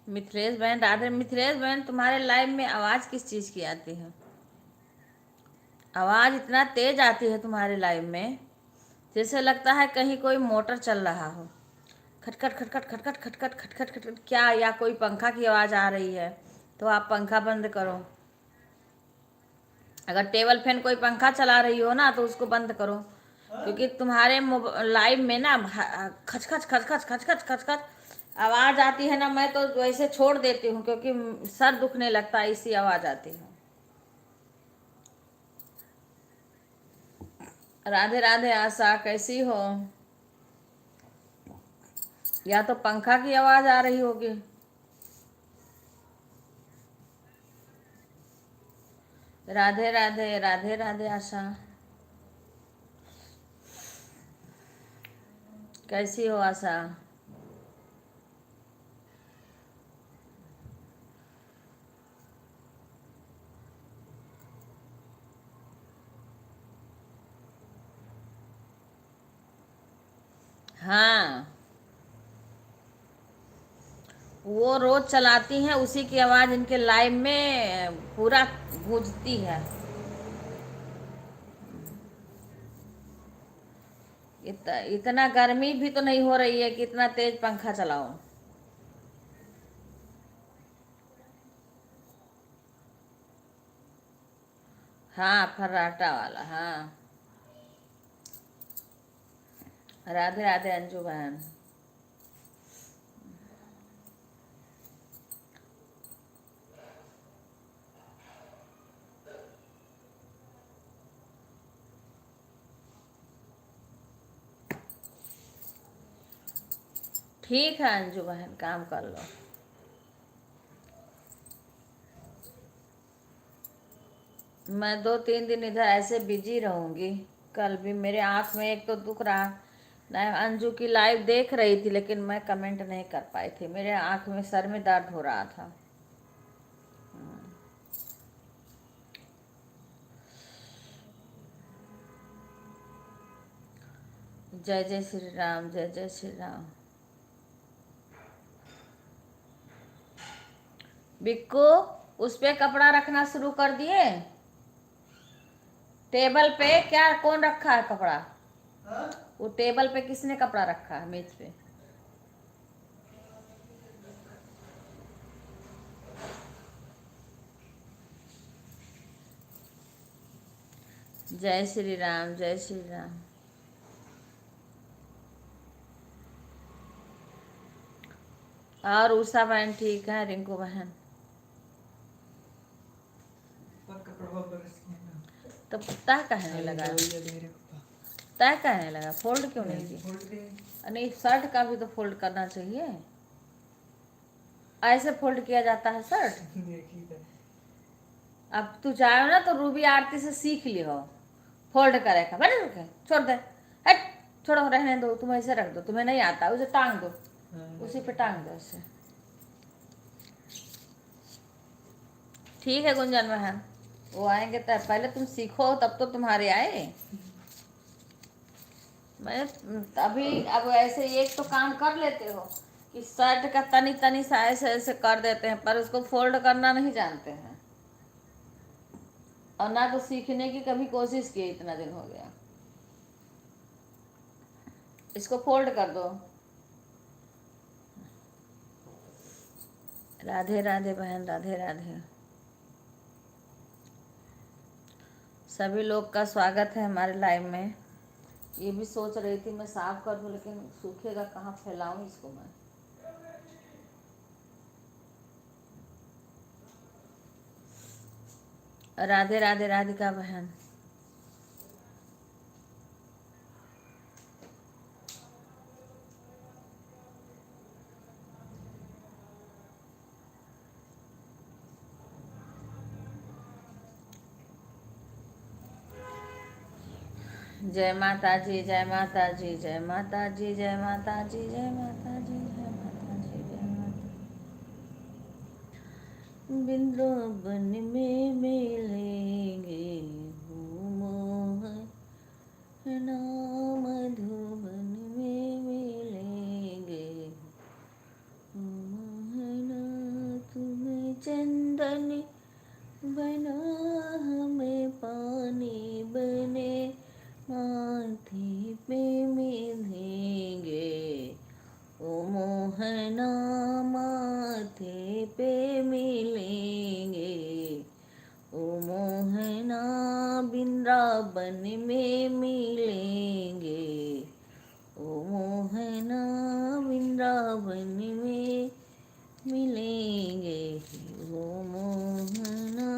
मिथिलेश बहन राधे। मिथिलेश बहन तुम्हारे लाइव में आवाज़ किस चीज़ की आती है? आवाज़ इतना तेज आती है तुम्हारे लाइव में, जैसे लगता है कहीं कोई मोटर चल रहा हो। खटखट खटखट खटखट खटखट खटखट खटखट क्या, या कोई पंखा की आवाज़ आ रही है तो आप पंखा बंद करो। अगर टेबल फैन कोई पंखा चला रही हो ना तो उसको बंद करो, क्योंकि तुम्हारे लाइव में ना खच खच खच खच खच खच खच खच आवाज़ आती है ना। मैं तो वैसे छोड़ देती हूँ क्योंकि सर दुखने लगता है, इसी आवाज़ आती है। राधे राधे आशा, कैसी हो? या तो पंखा की आवाज़ आ रही होगी। राधे राधे राधे राधे आशा, कैसी हो आशा? हाँ, वो रोज चलाती हैं, उसी की आवाज़ इनके लाइव में पूरा गूंजती है। इतना गर्मी भी तो नहीं हो रही है कि इतना तेज पंखा चलाओ। हाँ, फर्राटा वाला, हाँ। राधे राधे अंजू बहन। ठीक है अंजू बहन, काम कर लो। मैं 2-3 दिन इधर ऐसे बिजी रहूंगी। कल भी मेरे आँख में एक तो दुख रहा। मैं अंजू की लाइव देख रही थी लेकिन मैं कमेंट नहीं कर पाई थी, मेरे आँख में सर में दर्द हो रहा था। जय जय श्री राम, जय जय श्री राम। बिक्कू, उस पे कपड़ा रखना शुरू कर दिए? टेबल पे क्या कौन रखा है कपड़ा? वो टेबल पे किसने कपड़ा रखा है मेज पे? जय श्री राम, जय श्री राम। और उषा बहन ठीक है, रिंकू बहन? तो तय कहने लगा, तय कहने लगा, फोल्ड क्यों नहीं किया? नहीं, शर्ट का भी तो फोल्ड करना चाहिए। ऐसे फोल्ड किया जाता है शर्ट? अब तू जाओ ना तो रूबी आरती से सीख लियो फोल्ड करे का। बने रुके, छोड़ दे, हट, छोड़ो, रहने दो, तुम ऐसे रख दो, तुम्हें नहीं आता उसे टांग दो, उसी पे टांग दो उसे। ठीक है गुंजन बहन, वो आएंगे तब, पहले तुम सीखो तब तो तुम्हारे आए। मैं अभी अब ऐसे एक तो काम कर लेते हो कि शर्ट का तनी तनी सा ऐसे ऐसे कर देते हैं, पर उसको फोल्ड करना नहीं जानते हैं, और ना तो सीखने की कभी कोशिश की, इतना दिन हो गया। इसको फोल्ड कर दो। राधे राधे बहन, राधे राधे। सभी लोग का स्वागत है हमारे लाइव में। ये भी सोच रही थी मैं साफ कर दूं, लेकिन सूखेगा कहाँ, फैलाऊं इसको मैं। राधे राधे राधिका बहन। जय माता जी, जय माता जी, जय माता जी, जय माता जी, जय माता जी, जय माता जी, जय माता। वृंदावन में मिलेंगे मोहन मधुबन में मिलेंगे मोहन। तुम चंदन बना हमें पानी बने माथे पे मिलेंगे ओ मोहना माथे पे मिलेंगे ओ मोहना वृंदावन में मिलेंगे ओ मोहना वृंदावन में मिलेंगे ओ मोहना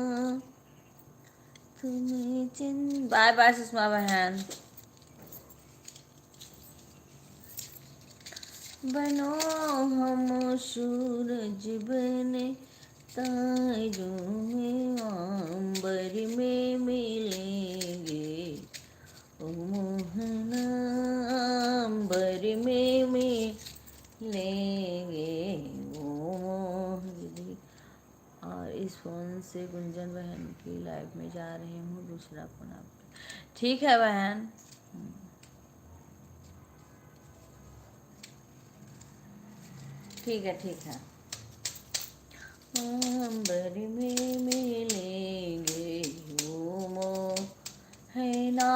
तुम्हें चिन। बाय बाय सुषमा बहन। बनो हम सूरज बने तारों में अंबर में मिलेंगे ओ मोहना अंबर में मिलेंगे ओ मोहन। और इस फ़ोन से गुंजन बहन की लाइव में जा रही हूँ, दूसरा फ़ोन आप। ठीक है बहन। ठीक है ठीक है। अंबर में मिलेंगे ओ मोहना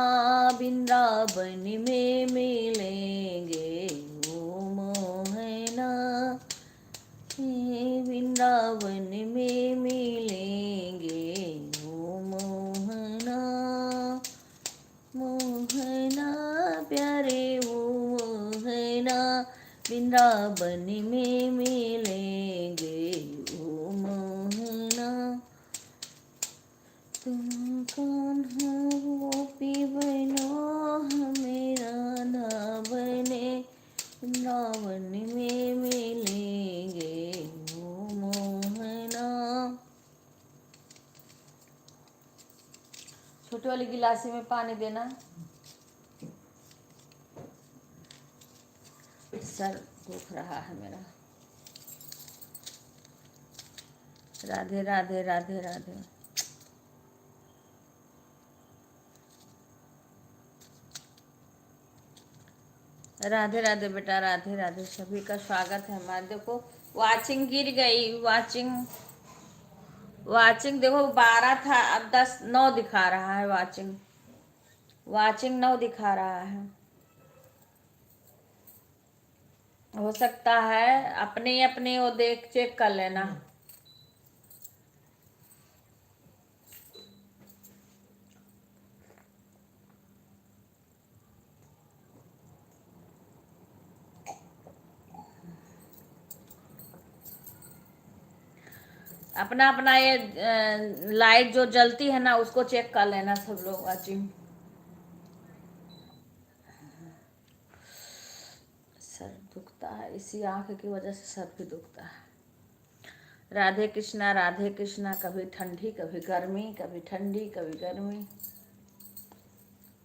वृंदावन में मिलेंगे ओ मोहना वृंदावन में मिलेंगे ओ मोहना मोहना प्यारे ओ मोहना वृंदावन में मिलेंगे ओ मोहना। तुम कौन हो गोपी बनो हमें राधा बने वृंदावन में मिलेंगे ओ मोहना। छोटी वाली गिलासी में पानी देना। सर दुख रहा है मेरा। राधे राधे राधे राधे। राधे राधे बेटा, राधे राधे। सभी का स्वागत है हमारे। देखो वाचिंग गिर गई। वाचिंग देखो 12 था, अब 9 दिखा रहा है। वाचिंग 9 दिखा रहा है। हो सकता है अपने अपने वो देख चेक कर लेना। अपना अपना ये लाइट जो जलती है ना उसको चेक कर लेना सब लोग। वाचिंग सर दुखता है, इसी आंख की वजह से सर भी दुखता है। राधे कृष्णा राधे कृष्णा। कभी ठंडी कभी गर्मी, कभी ठंडी कभी गर्मी।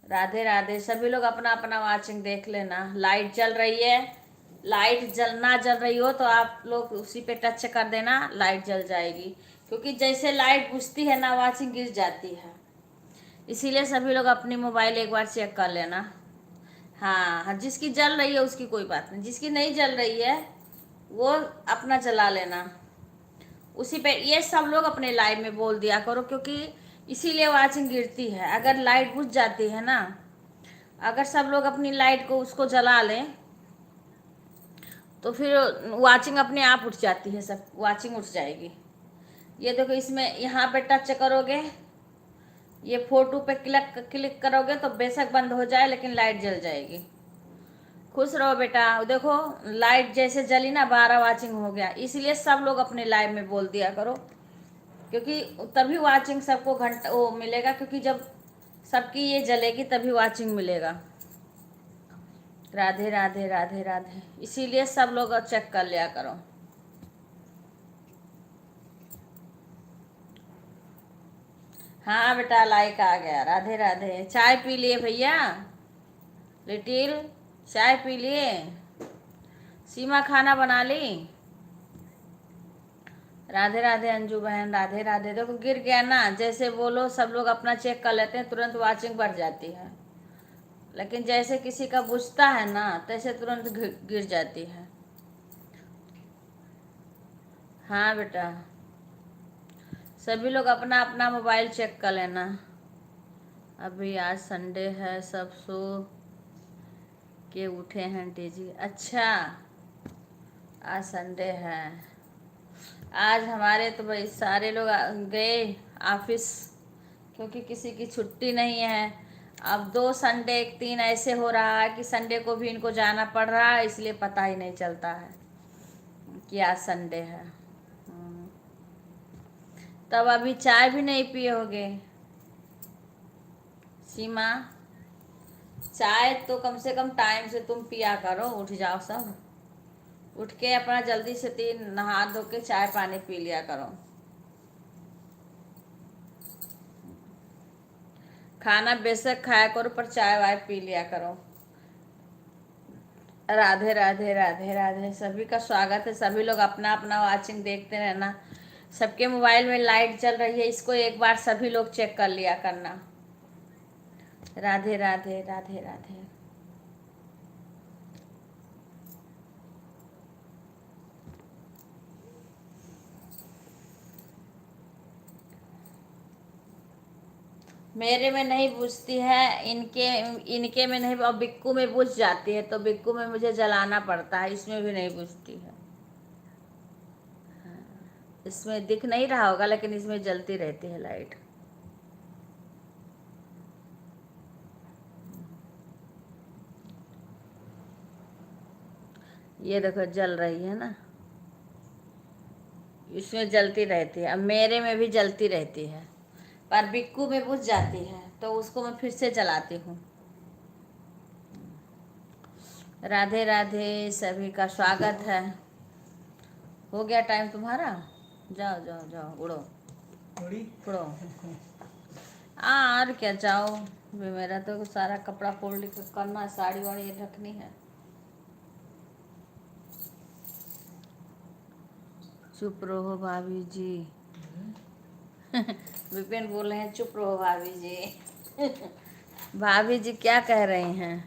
राधे राधे। सभी लोग अपना अपना वाचिंग देख लेना। लाइट जल रही है, लाइट जलना जल रही हो तो आप लोग उसी पे टच कर देना, लाइट जल जाएगी। क्योंकि जैसे लाइट बुझती है ना वाचिंग गिर जाती है। इसीलिए सभी लोग अपनी मोबाइल एक बार चेक कर लेना। हाँ हाँ, जिसकी जल रही है उसकी कोई बात नहीं, जिसकी नहीं जल रही है वो अपना चला लेना। उसी पे ये सब लोग अपने लाइव में बोल दिया करो, क्योंकि इसीलिए वाचिंग गिरती है। अगर लाइट बुझ जाती है ना, अगर सब लोग अपनी लाइट को उसको जला लें तो फिर वाचिंग अपने आप उठ जाती है, सब वाचिंग उठ जाएगी। ये देखो इसमें यहाँ पे टच करोगे, ये फोटो पे क्लिक करोगे तो बेशक बंद हो जाए लेकिन लाइट जल जाएगी। खुश रहो बेटा। देखो लाइट जैसे जली ना 12 वाचिंग हो गया। इसलिए सब लोग अपने लाइव में बोल दिया करो, क्योंकि तभी वाचिंग सबको घंटा वो मिलेगा। क्योंकि जब सबकी ये जलेगी तभी वाचिंग मिलेगा। राधे राधे राधे राधे। इसीलिए सब लोग चेक कर लिया करो। हाँ बेटा लाइक आ गया। राधे राधे। चाय पी लिए भैया? लिटिल चाय पी लिए? सीमा खाना बना ली? राधे राधे अंजू बहन, राधे राधे। देखो गिर गया ना, जैसे बोलो सब लोग अपना चेक कर लेते हैं, तुरंत वाचिंग बढ़ जाती है, लेकिन जैसे किसी का बुझता है ना तैसे तुरंत गिर जाती है। हाँ बेटा, सभी लोग अपना अपना मोबाइल चेक कर लेना। अभी आज संडे है, सब सो के उठे हैं टीजी। अच्छा, आज संडे है। आज हमारे तो भाई सारे लोग गए ऑफिस, क्योंकि किसी की छुट्टी नहीं है। अब 2 संडे 3 ऐसे हो रहा है कि संडे को भी इनको जाना पड़ रहा है, इसलिए पता ही नहीं चलता है कि आज संडे है। तब अभी चाय भी नहीं पिए होगे सीमा? चाय तो कम से कम टाइम से तुम पिया करो। उठ जाओ सब, उठ के अपना जल्दी से 3 नहा धो के चाय पानी पी लिया करो। खाना बेशक खाया करो, पर चाय वाय पी लिया करो। राधे राधे राधे राधे, सभी का स्वागत है। सभी लोग अपना अपना वाचिंग देखते रहना। सबके मोबाइल में लाइट चल रही है, इसको एक बार सभी लोग चेक कर लिया करना। राधे राधे राधे राधे। मेरे में नहीं बुझती है, इनके इनके में नहीं, और बिक्कू में बुझ जाती है, तो बिक्कू में मुझे जलाना पड़ता है, इसमें भी नहीं बुझती है। इसमें दिख नहीं रहा होगा, लेकिन इसमें जलती रहती है लाइट। ये देखो जल रही है ना, इसमें जलती रहती है। अब मेरे में भी जलती रहती है, पर बिक्कू में बुझ जाती है, तो उसको मैं फिर से जलाती हूँ। राधे राधे, सभी का स्वागत है। हो गया टाइम तुम्हारा? जाओ जाओ जाओ, उड़ो उड़ो। और क्या, जाओ। मेरा तो सारा कपड़ा फोल्ड करना, साड़ी वाड़ी रखनी है। चुप रहो भाभी जी। विपिन बोल रहे हैं चुप रहो भाभी जी। भाभी जी क्या कह रही हैं?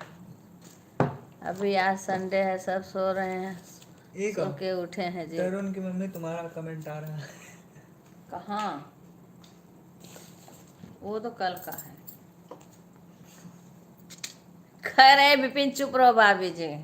अभी आज संडे है, सब सो रहे हैं, सो के उठे हैं जी।
तरुण की मम्मी तुम्हारा कमेंट आ रहा है।
कहाँ? वो तो कल का है। कह रहे विपिन चुप रहो भाभी जी।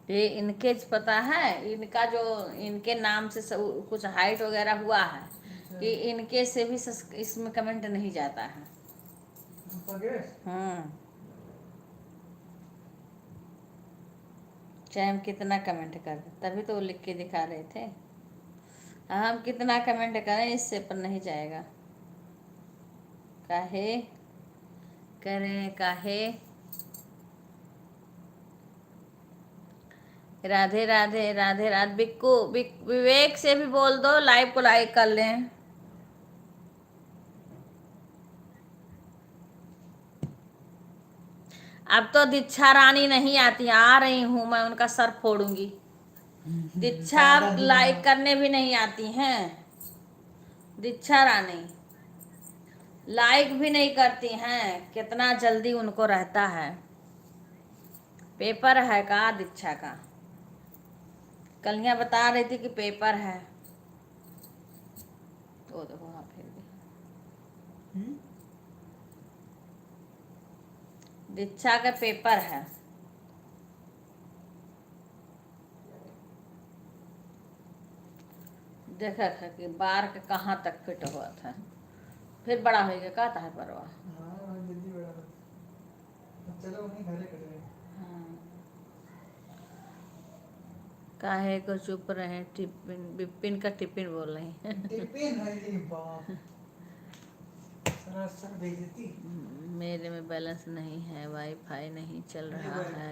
ये इनके पता है, इनका जो इनके नाम से कुछ हाइट वगैरह हुआ है कि इनके से भी इसमें कमेंट नहीं जाता है। चाहे हम कितना कमेंट कर दें, तभी तो वो लिख के दिखा रहे थे। हम कितना कमेंट करें, इससे पर नहीं जाएगा। काहे करें, काहे। राधे राधे राधे राधे। बिक्कू विवेक से भी बोल दो लाइव को लाइक कर लें। अब तो दीक्षा रानी नहीं आती, आ रही हूँ मैं, उनका सर फोड़ूंगी। दीक्षा लाइक करने भी नहीं आती हैं। दीक्षा रानी लाइक भी नहीं करती हैं, कितना जल्दी उनको रहता है। पेपर है का दीक्षा का? कलियां बता रही थी कि पेपर है। तो देखो वहाँ फिर भी दीक्षा का पेपर है। देखा था कि बार के कहाँ तक फिट हुआ था, फिर बड़ा हो गया का था परवा।
चलो नहीं घरे कर रहे।
काहे को चुप रहे? टिपिन बिपिन का टिपिन बोल रही हैं।
टिपिन है ये बाप, सर बेइज्जती।
मेरे में बैलेंस नहीं है, वाईफाई नहीं चल रहा है।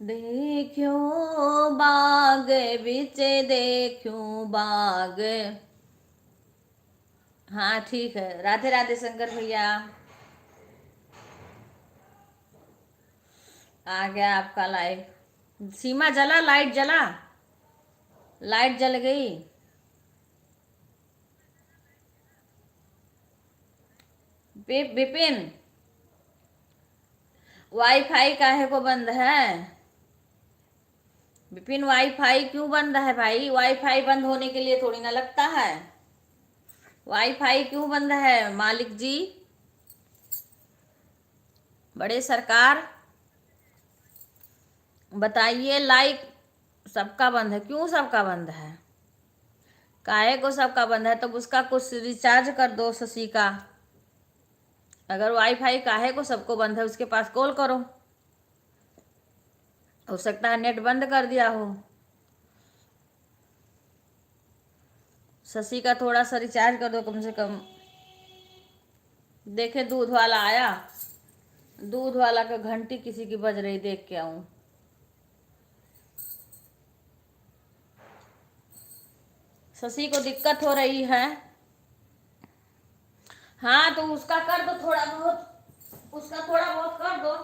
देखूं बाग बिच देखूं बाग। हाँ ठीक है। राधे राधे शंकर भैया। आ गया आपका लाइव। सीमा जला, लाइट जला, लाइट जल गई। विपिन, वाईफाई काहे को बंद है? विपिन वाईफाई क्यों बंद है भाई? वाईफाई बंद होने के लिए थोड़ी ना लगता है। वाईफाई क्यों बंद है मालिक जी? बड़े सरकार बताइए। लाइक सबका बंद है, क्यों सबका बंद है? काहे को सबका बंद है? तब उसका कुछ रिचार्ज कर दो शशि का। अगर वाईफाई काहे को सबको बंद है, उसके पास कॉल करो। हो सकता है नेट बंद कर दिया हो। शशि का थोड़ा सा रिचार्ज कर दो कम से कम। देखे दूध वाला आया, दूध वाला का घंटी किसी की बज रही, देख के आऊं। शशि को दिक्कत हो रही है। हाँ तो उसका कर दो थोड़ा बहुत, उसका थोड़ा बहुत कर दो।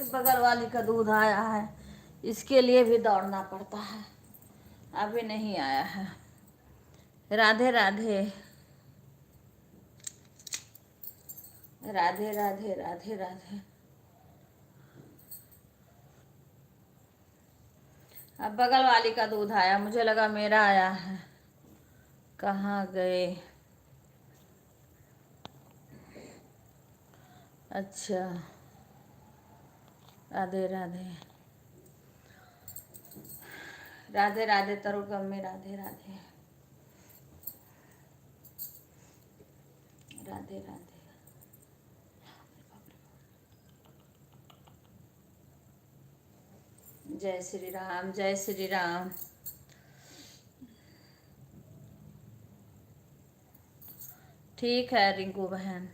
बगल वाली का दूध आया है, इसके लिए भी दौड़ना पड़ता है। अभी नहीं आया है। राधे राधे, राधे राधे, राधे राधे। अब बगल वाली का दूध आया, मुझे लगा मेरा आया है। कहाँ गए? अच्छा, राधे राधे, राधे राधे तरुण गम्मी, राधे राधे, राधे राधे। जय श्री राम, जय श्री राम। ठीक है रिंकू बहन।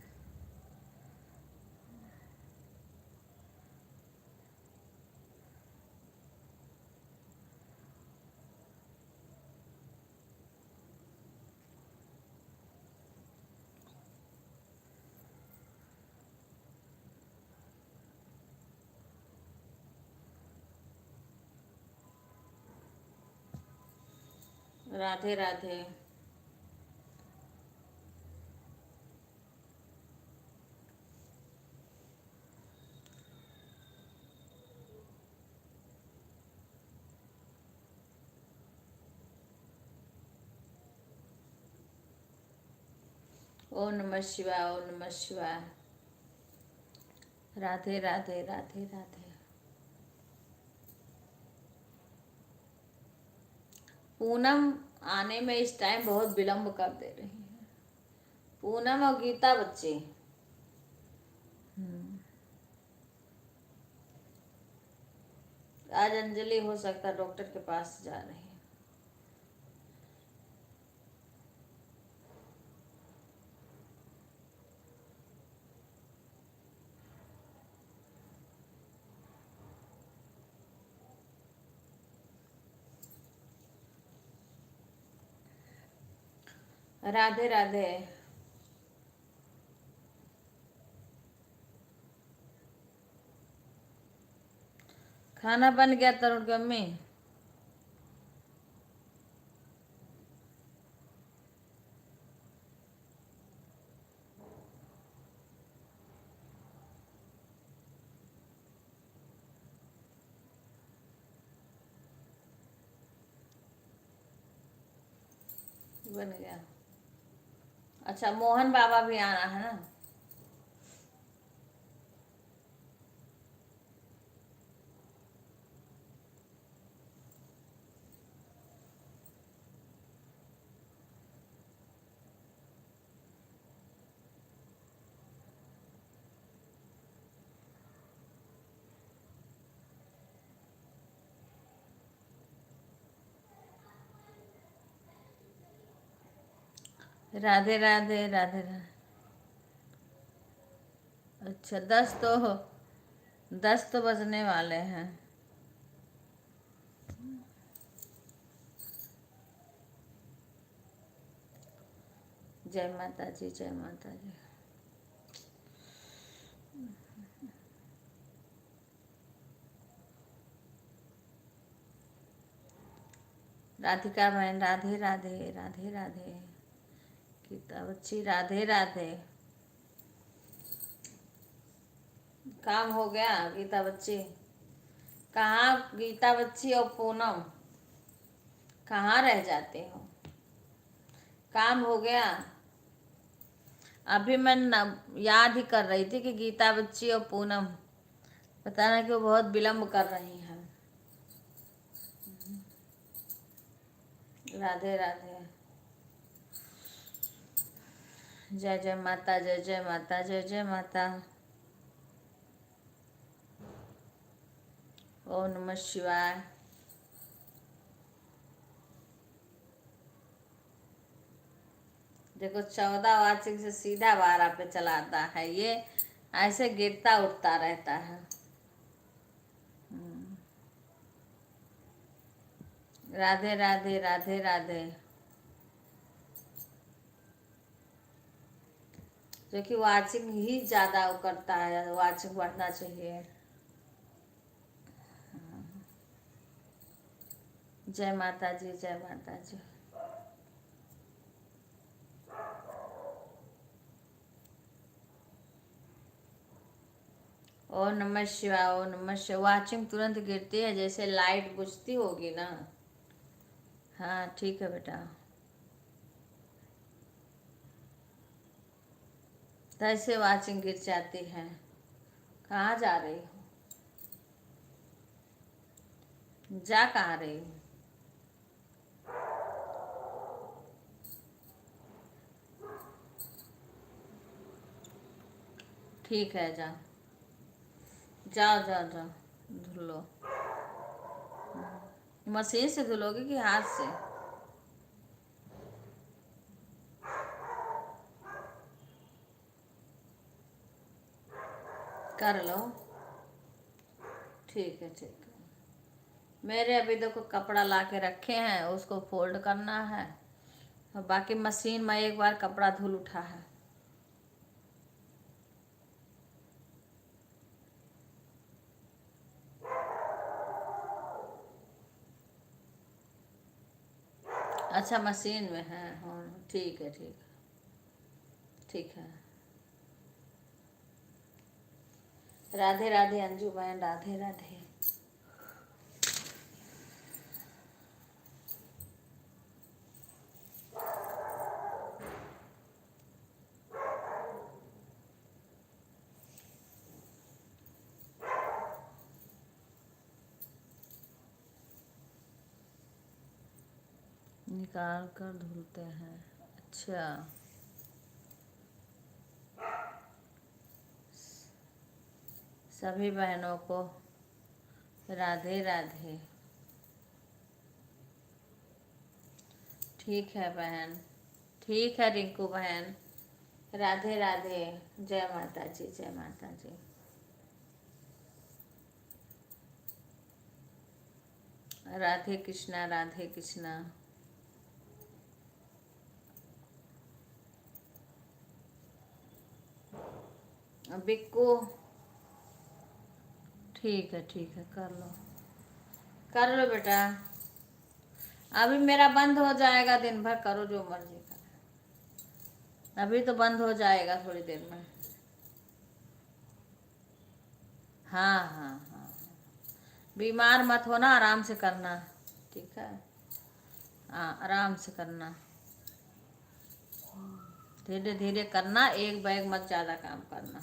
राधे राधे। ओम नमः शिवाय, ओम नमः शिवाय। राधे राधे राधे राधे। पूनम आने में इस टाइम बहुत विलंब कर दे रही है। पूनम और गीता बच्ची। आज अंजलि हो सकता है डॉक्टर के पास जा रही है। राधे राधे। खाना बन गया तरुण की अम्मी? बन गया। अच्छा, मोहन बाबा भी आना है ना? राधे राधे राधे राधे। अच्छा, 10 तो बजने वाले हैं। जय माता जी, जय माता जी। राधिका बहन राधे राधे राधे राधे। गीता बच्ची राधे राधे। काम हो गया गीता बच्ची? कहाँ गीता बच्ची और पूनम कहाँ रह जाते हो? काम हो गया? अभी मैं याद ही कर रही थी कि गीता बच्ची और पूनम पता नहीं क्यों बहुत विलम्ब कर रही हैं। राधे राधे। जय जय माता, जय जय माता, जय जय माता। ओम नमः शिवाय। देखो 14 वार्षिक से सीधा 12 पे चलाता है ये, ऐसे गिरता उठता रहता है। राधे राधे राधे राधे। जो कि वाचिंग ही ज्यादा वो करता है, वाचिंग बढ़ना चाहिए। जय माता जी, जय माता जी। ओम नमः शिवाय, ओम नमः शिवाय। वाचिंग तुरंत गिरती है जैसे लाइट बुझती होगी ना। हाँ ठीक है बेटा। कैसे वाचिंग गिर जाती है? कहाँ जा रही हो? जा कहाँ रही हो? ठीक है, जाओ जाओ जाओ जाओ, धुल लो। मशीन से धुलोगे कि हाथ से? कर लो। ठीक है ठीक है। मेरे अभी देखो कपड़ा ला के रखे हैं, उसको फोल्ड करना है और बाकी मशीन में एक बार कपड़ा धुल उठा है। अच्छा मशीन में है, हाँ ठीक है ठीक है ठीक है। राधे राधे अंजू बहन, राधे राधे। निकाल कर धुलते हैं। अच्छा, सभी बहनों को राधे राधे। ठीक है बहन, ठीक है रिंकू बहन, राधे राधे। जय माता जी, जय माता जी। राधे कृष्णा, राधे कृष्णा। बिक्कू, ठीक है, कर लो बेटा। अभी मेरा बंद हो जाएगा, दिन भर करो जो मर्जी करो। अभी तो बंद हो जाएगा थोड़ी देर में। हाँ, बीमार मत होना, आराम से करना, ठीक है। हाँ, आराम से करना, धीरे धीरे करना, एक बैग मत ज़्यादा काम करना।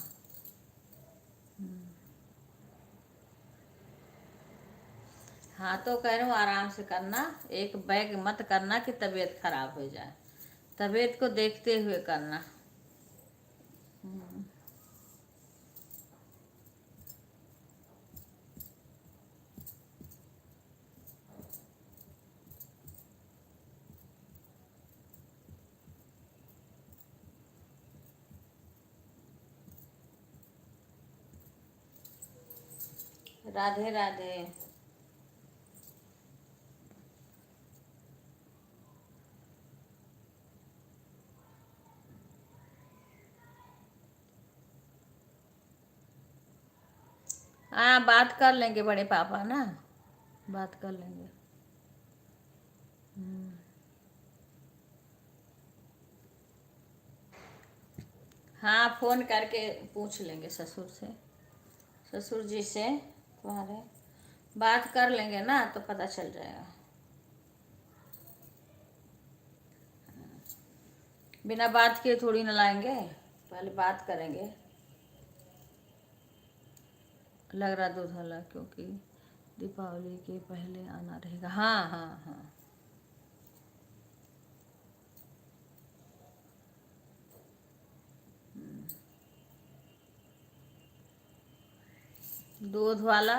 हाँ, तो कह रही हूँ आराम से करना, एक बैग मत करना कि तबीयत खराब हो जाए। तबीयत को देखते हुए करना। राधे राधे। हाँ, बात कर लेंगे बड़े पापा ना, बात कर लेंगे। हाँ, फोन करके पूछ लेंगे ससुर से, ससुर जी से तुम्हारे बात कर लेंगे ना, तो पता चल जाएगा। बिना बात किए थोड़ी ना लाएंगे, पहले बात करेंगे। लग रहा दूध वाला, क्योंकि दीपावली के पहले आना रहेगा। हाँ। दूध वाला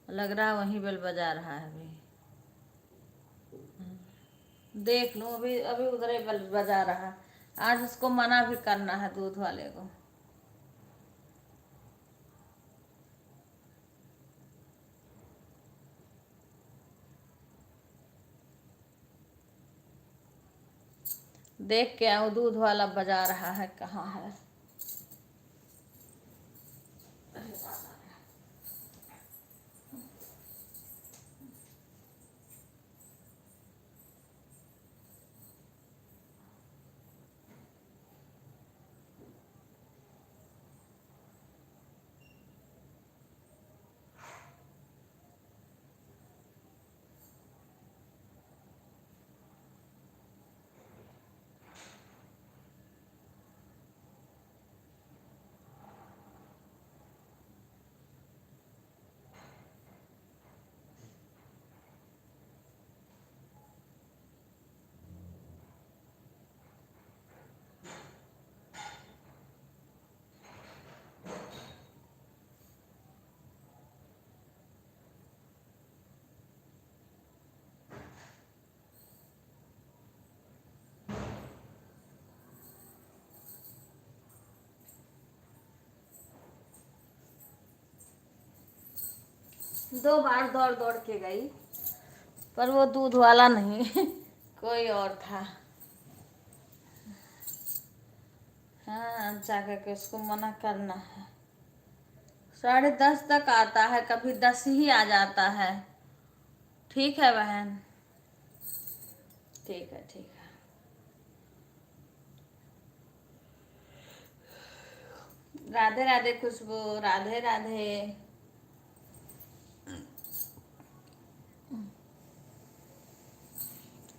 लग रहा है वहीं बेल बजा रहा है अभी। देख लो, अभी अभी उधर ही बेल बजा रहा है। आज उसको मना भी करना है दूध वाले को। देख के आओ, दूध वाला बजा रहा है, कहाँ है। 2 बार दौड़ दौड़ के गई, पर वो दूध वाला नहीं कोई और था। हाँ, जाकर के उसको मना करना है। 10:30 तक आता है, कभी 10 ही आ जाता है। ठीक है बहन, ठीक है। राधे राधे खुशबू, राधे राधे।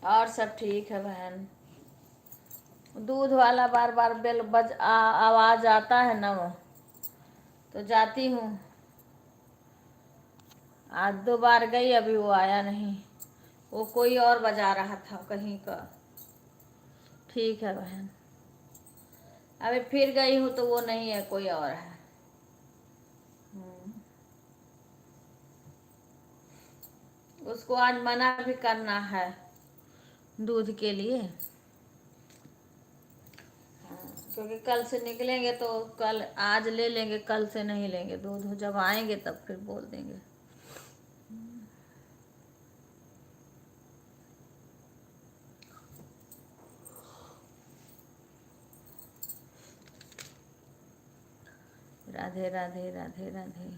और सब ठीक है बहन। दूध वाला बार बार बेल आवाज आता है ना, वो तो जाती हूँ। आज 2 बार गई, अभी वो आया नहीं। वो कोई और बजा रहा था कहीं का। ठीक है बहन, अभी फिर गई हूँ तो वो नहीं है, कोई और है। उसको आज मना भी करना है दूध के लिए। क्योंकि कल से निकलेंगे तो कल, आज ले लेंगे, कल से नहीं लेंगे दूध। जब आएंगे तब फिर बोल देंगे। राधे राधे राधे राधे।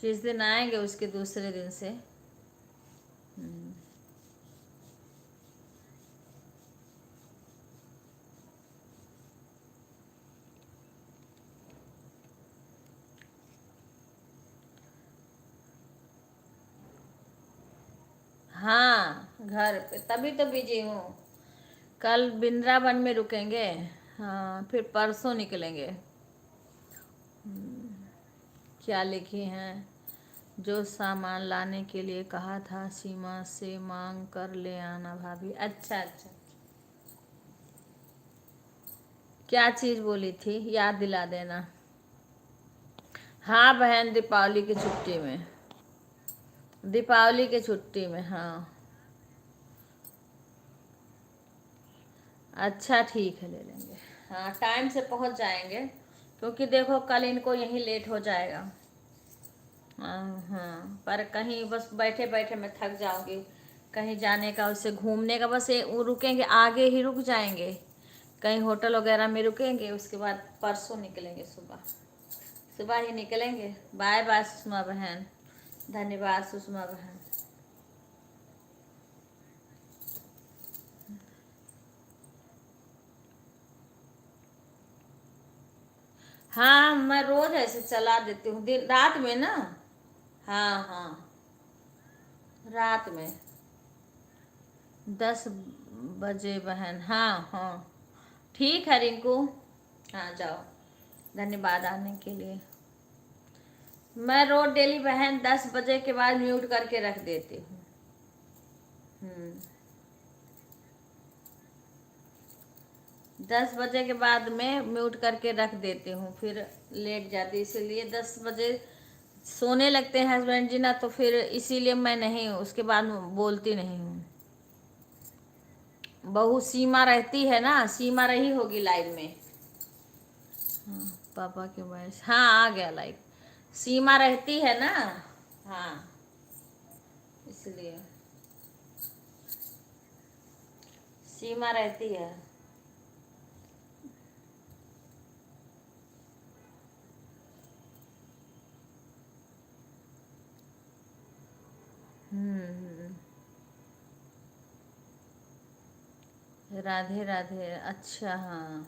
जिस दिन आएंगे उसके दूसरे दिन से हाँ, घर पे तभी तो बिजी हूँ। कल वृंदावन में रुकेंगे, हाँ, फिर परसों निकलेंगे। क्या लिखी हैं? जो सामान लाने के लिए कहा था सीमा से मांग कर ले आना भाभी। अच्छा अच्छा, क्या चीज़ बोली थी, याद दिला देना। हाँ बहन, दीपावली की छुट्टी में, दीपावली की छुट्टी में, हाँ। अच्छा ठीक है, ले लेंगे। हाँ, टाइम से पहुंच जाएंगे, क्योंकि देखो कल इनको यहीं लेट हो जाएगा। हाँ हाँ, पर कहीं बस बैठे बैठे मैं थक जाऊंगी। कहीं जाने का, उससे घूमने का, बस ये वो रुकेंगे, आगे ही रुक जाएंगे, कहीं होटल वगैरह में रुकेंगे। उसके बाद परसों निकलेंगे, सुबह सुबह ही निकलेंगे। बाय बाय सुषमा बहन, धन्यवाद सुषमा बहन। हाँ, मैं रोज ऐसे चला देती हूँ, दिन रात में ना। हाँ हाँ, रात में 10 बजे बहन। हाँ हाँ, ठीक है रिंकू। हाँ जाओ, धन्यवाद आने के लिए। मैं रोज डेली बहन 10 बजे के बाद म्यूट करके रख देती हूँ। 10 बजे के बाद में म्यूट करके रख देती हूँ, फिर लेट जाती, इसीलिए 10 बजे सोने लगते हैं हस्बैंड जी ना, तो फिर इसीलिए मैं नहीं, उसके बाद बोलती नहीं हूँ। बहू सीमा रहती है ना, सीमा रही होगी लाइव में। हाँ, पापा के वॉइस, हाँ आ गया लाइव। सीमा रहती है ना, हाँ, इसलिए सीमा रहती है। हम्म, राधे राधे। अच्छा हाँ,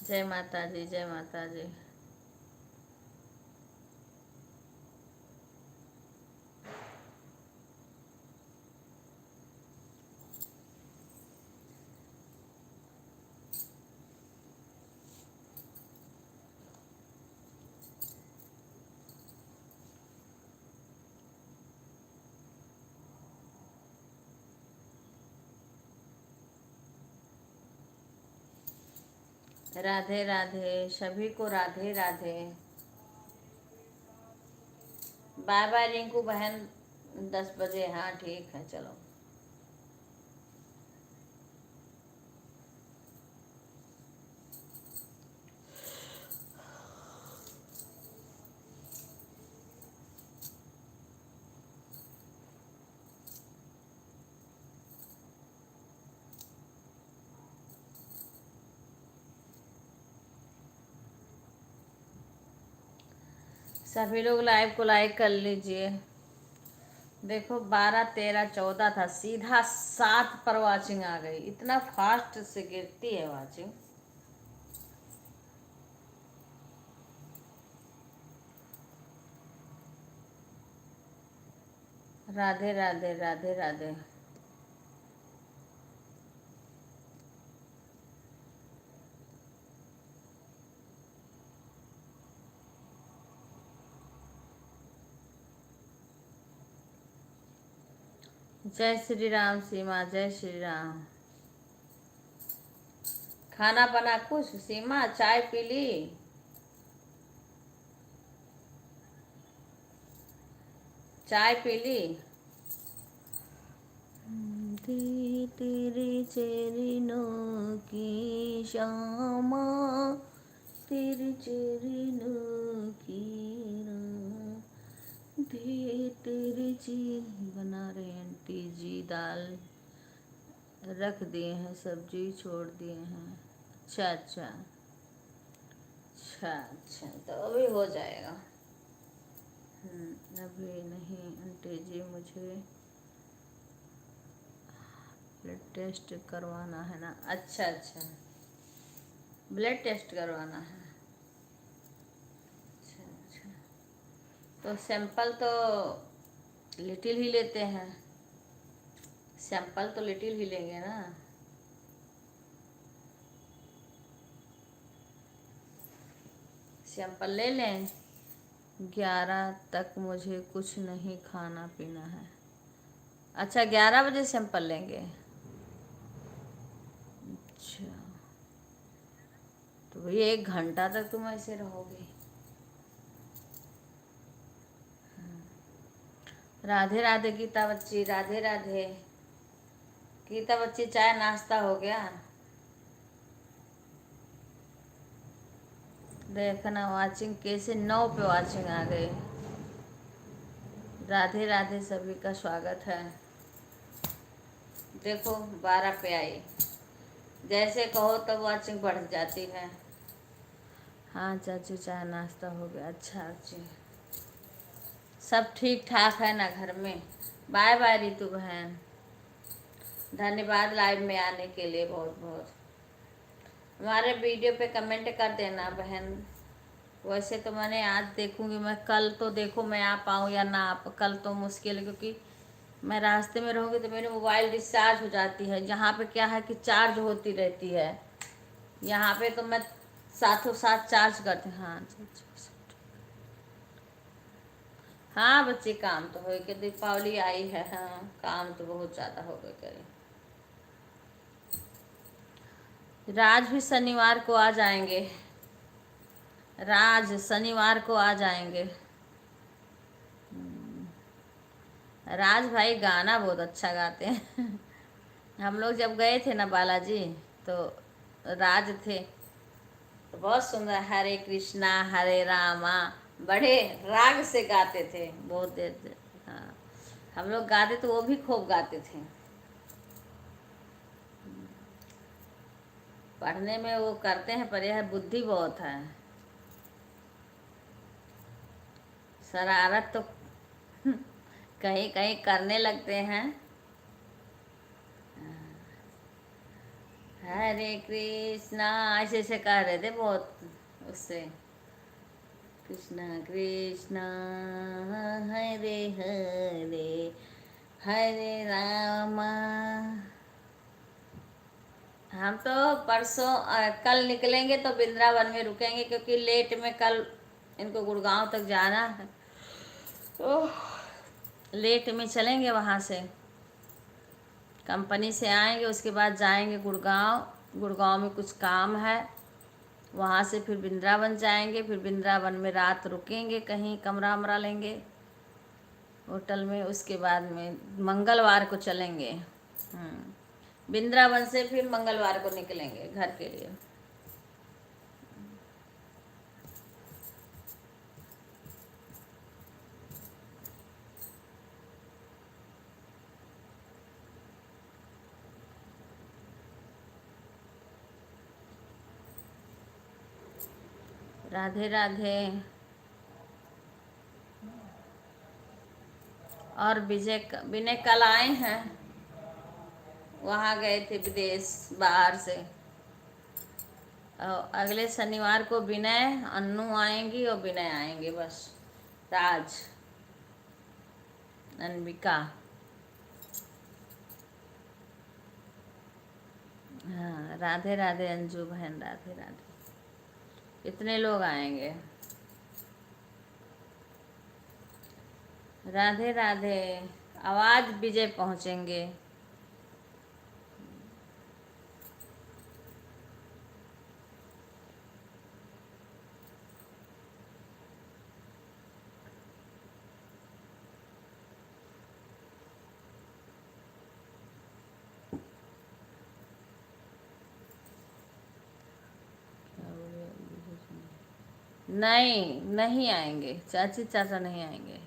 जय माता जी, जय माता जी। राधे राधे, सभी को राधे राधे। बाय बाय रिंकू बहन, 10 बजे, हाँ ठीक है, चलो। सभी लोग लाइव को लाइक कर लीजिए। देखो 12 13 14 था, सीधा 7 पर वाचिंग आ गई। इतना फास्ट से गिरती है वाचिंग। राधे राधे राधे राधे। जय श्री राम सीमा, जय श्री राम। खाना बना कुछ सीमा, चाय पी ली? चाय पी ली? थी तेरे चरणों की श्यामा, तेरे चरणों की दे तेरे जी। बना रहे हैं आंटी जी, दाल रख दिए हैं, सब्जी छोड़ दिए हैं। अच्छा अच्छा अच्छा अच्छा, तो अभी हो जाएगा। अभी नहीं आंटी जी, मुझे ब्लड टेस्ट करवाना है ना। अच्छा अच्छा, ब्लड टेस्ट करवाना है। अच्छा अच्छा, तो सैंपल तो लिटिल ही लेते हैं, सैंपल तो लिटिल ही लेंगे ना। सैंपल ले लें। 11 तक मुझे कुछ नहीं खाना पीना है। अच्छा, 11 बजे सैंपल लेंगे। अच्छा, तो भैया 1 घंटा तक तुम ऐसे रहोगे? राधे राधे गीता बच्ची, राधे राधे गीता बच्ची। चाय नाश्ता हो गया? देखना वाचिंग कैसे 9 पे वाचिंग आ गई। राधे राधे, सभी का स्वागत है। देखो 12 पे आई, जैसे कहो तब वाचिंग बढ़ जाती है। हाँ चाची, चाय नाश्ता हो गया। अच्छा जी, सब ठीक ठाक है ना घर में? बाय बाय रितु बहन, धन्यवाद लाइव में आने के लिए बहुत बहुत। हमारे वीडियो पे कमेंट कर देना बहन। वैसे तो मैंने आज देखूंगी मैं, कल तो देखो मैं आ पाऊँ या ना आ, कल तो मुश्किल है क्योंकि मैं रास्ते में रहूँगी तो मेरी मोबाइल डिस्चार्ज हो जाती है। यहाँ पे क्या है कि चार्ज होती रहती है, यहाँ पे तो मैं साथों साथ चार्ज करती। हाँ हाँ बच्चे, काम तो हो के दीपावली आई है। हाँ, काम तो बहुत ज़्यादा हो गए करे। राज भी शनिवार को आ जाएंगे, राज शनिवार को आ जाएंगे। राज भाई गाना बहुत अच्छा गाते हैं। हम लोग जब गए थे ना बालाजी, तो राज थे, तो बहुत सुंदर हरे कृष्णा हरे रामा बड़े राग से गाते थे बहुत देर। हाँ, हम लोग गाते तो वो भी खूब गाते थे। पढ़ने में वो करते हैं पर यह बुद्धि बहुत है, शरारत तो कहीं कहीं करने लगते हैं। हरे कृष्णा ऐसे ऐसे कह रहे थे बहुत उससे। कृष्णा कृष्णा हरे हरे हरे रामा। हम तो परसों कल निकलेंगे तो वृंदावन में रुकेंगे क्योंकि लेट में कल इनको गुड़गांव तक जाना है। ओह, लेट में चलेंगे, वहाँ से कंपनी से आएंगे, उसके बाद जाएंगे गुड़गांव। गुड़गांव में कुछ काम है, वहाँ से फिर वृंदावन जाएंगे, फिर वृंदावन में रात रुकेंगे, कहीं कमरा वमरा लेंगे होटल में। उसके बाद में मंगलवार को चलेंगे। वृंदावन से फिर मंगलवार को निकलेंगे घर के लिए। राधे राधे। और विनय कल आए हैं, वहाँ गए थे विदेश बाहर से। और अगले शनिवार को विनय अन्नू आएंगी और विनय आएंगे बस। राज अनविका, हाँ राधे राधे अंजू बहन, राधे राधे। इतने लोग आएंगे। राधे राधे। आवाज विजय पहुंचेंगे। नहीं, नहीं आएंगे, चाची चाचा नहीं आएंगे।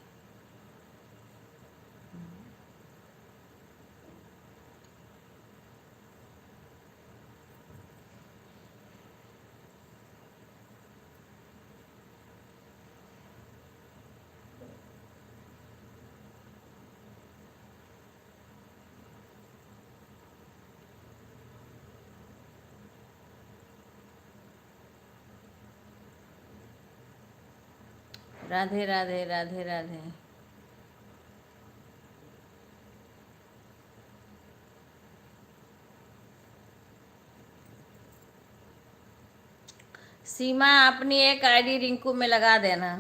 राधे राधे राधे राधे। सीमा अपनी एक आईडी रिंकू में लगा देना।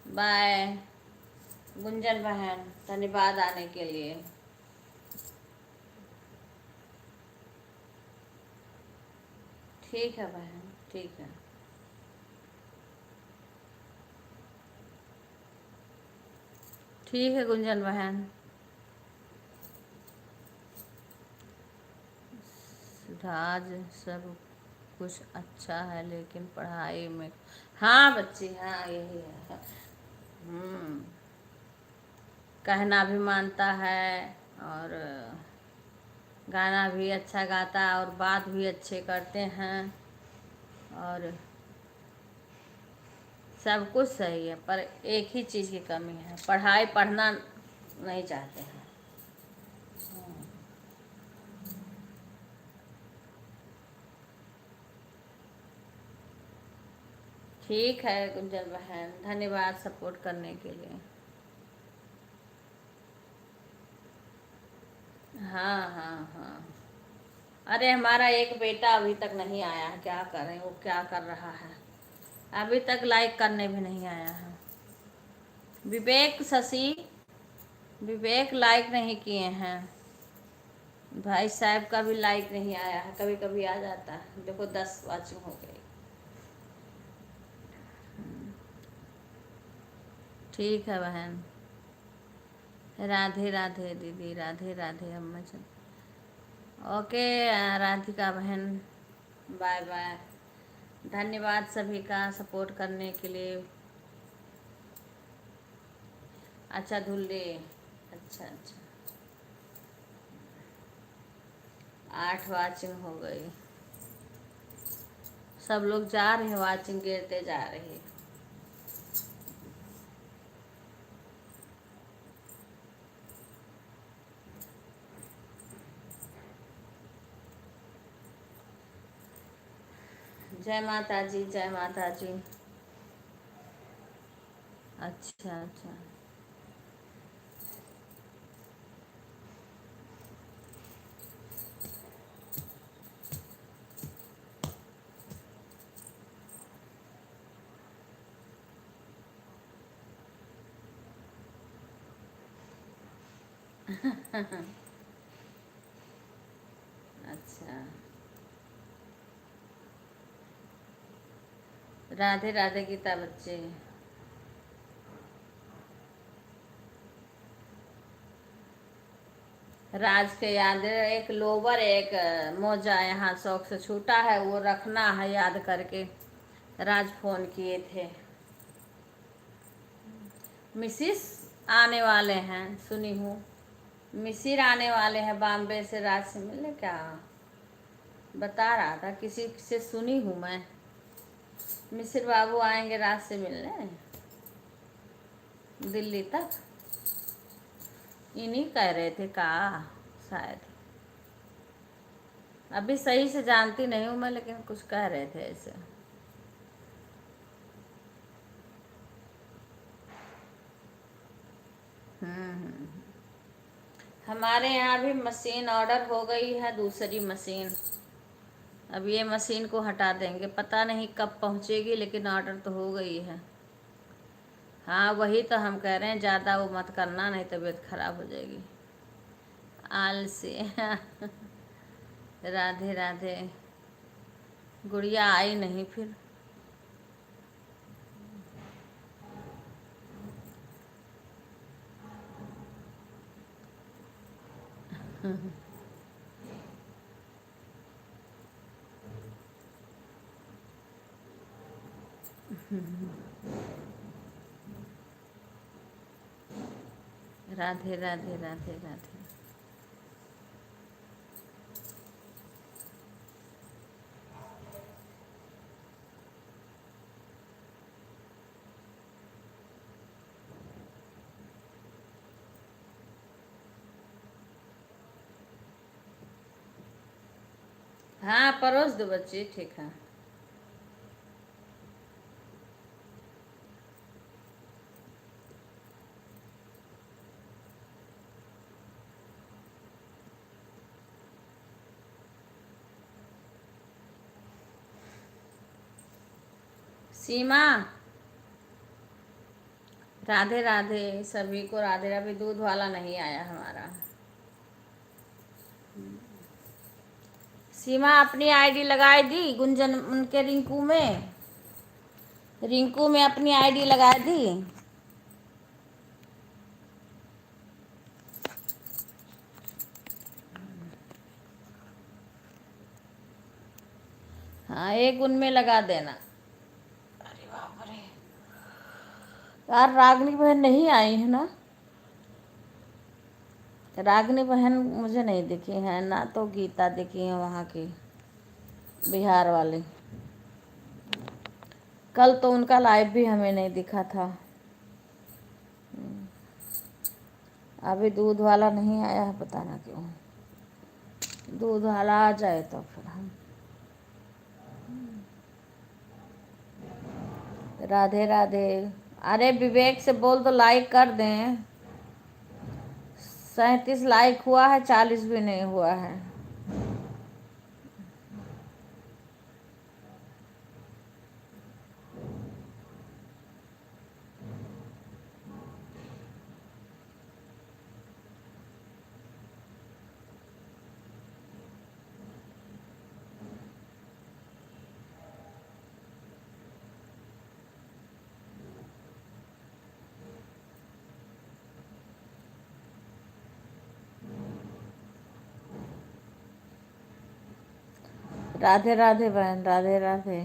बाय गुंजन बहन, धन्यवाद आने के लिए। ठीक है बहन, ठीक है। ठीक है गुंजन बहन। राज सब कुछ अच्छा है लेकिन पढ़ाई में। हाँ बच्ची, हाँ यही है। कहना भी मानता है और गाना भी अच्छा गाता है और बात भी अच्छे करते हैं और सब कुछ सही है, पर एक ही चीज़ की कमी है, पढ़ाई पढ़ना नहीं चाहते हैं। ठीक है गुंजन बहन, धन्यवाद सपोर्ट करने के लिए। हाँ हाँ हाँ। अरे हमारा एक बेटा अभी तक नहीं आया है, क्या करें, वो क्या कर रहा है, अभी तक लाइक करने भी नहीं आया है। विवेक शशि, विवेक लाइक नहीं किए हैं। भाई साहब का भी लाइक नहीं आया है, कभी कभी आ जाता है। देखो 10 वाचिंग हो गई। ठीक है बहन। राधे राधे दीदी, राधे राधे अम्मा जी। ओके राधिका बहन, बाय बाय। धन्यवाद सभी का सपोर्ट करने के लिए। अच्छा धुल्ले, अच्छा अच्छा। 8 वाचिंग हो गई। सब लोग जा रहे हैं, वाचिंग गिरते जा रही है। जय माता जी, जय माता जी। अच्छा अच्छा। अच्छा। राधे राधे गीता बच्चे। राज के याद एक लोवर एक मोजा यहाँ शौक से छूटा है, वो रखना है याद करके। राज फोन किए थे। मिसिस आने वाले हैं, सुनी हूँ मिसिर आने वाले हैं बॉम्बे से राज से मिलने, क्या बता रहा था, किसी से सुनी हूँ मैं। मिसिर बाबू आएंगे राज से मिलने दिल्ली तक, इन्हीं कह रहे थे का शायद। अभी सही से जानती नहीं हूँ मैं, लेकिन कुछ कह रहे थे ऐसे। हम्म। हमारे यहाँ भी मशीन ऑर्डर हो गई है, दूसरी मशीन। अब ये मशीन को हटा देंगे, पता नहीं कब पहुँचेगी, लेकिन ऑर्डर तो हो गई है। हाँ वही तो हम कह रहे हैं, ज़्यादा वो मत करना, नहीं तबीयत खराब हो जाएगी। आलसी। राधे राधे। गुड़िया आई नहीं फिर। राधे राधे राधे राधे। हाँ परोस दो बच्ची, ठीक है। सीमा, राधे राधे सभी को, राधे राधे। दूध वाला नहीं आया हमारा। सीमा अपनी आईडी लगाई दी गुंजन उनके रिंकू में, रिंकू में अपनी आईडी लगा दी। हाँ एक उनमें लगा देना। अरे बाप रे यार, रागनी बहन नहीं आई है ना? रागनी बहन मुझे नहीं दिखी है ना, तो गीता दिखी है वहाँ की, बिहार वाली। कल तो उनका लाइव भी हमें नहीं दिखा था। अभी दूध वाला नहीं आया है, पता ना क्यों। दूध वाला आ जाए तो फिर हम। राधे राधे। अरे विवेक से बोल दो लाइक कर दें। 37 लाइक हुआ है, 40 भी नहीं हुआ है। राधे राधे बहन, राधे राधे।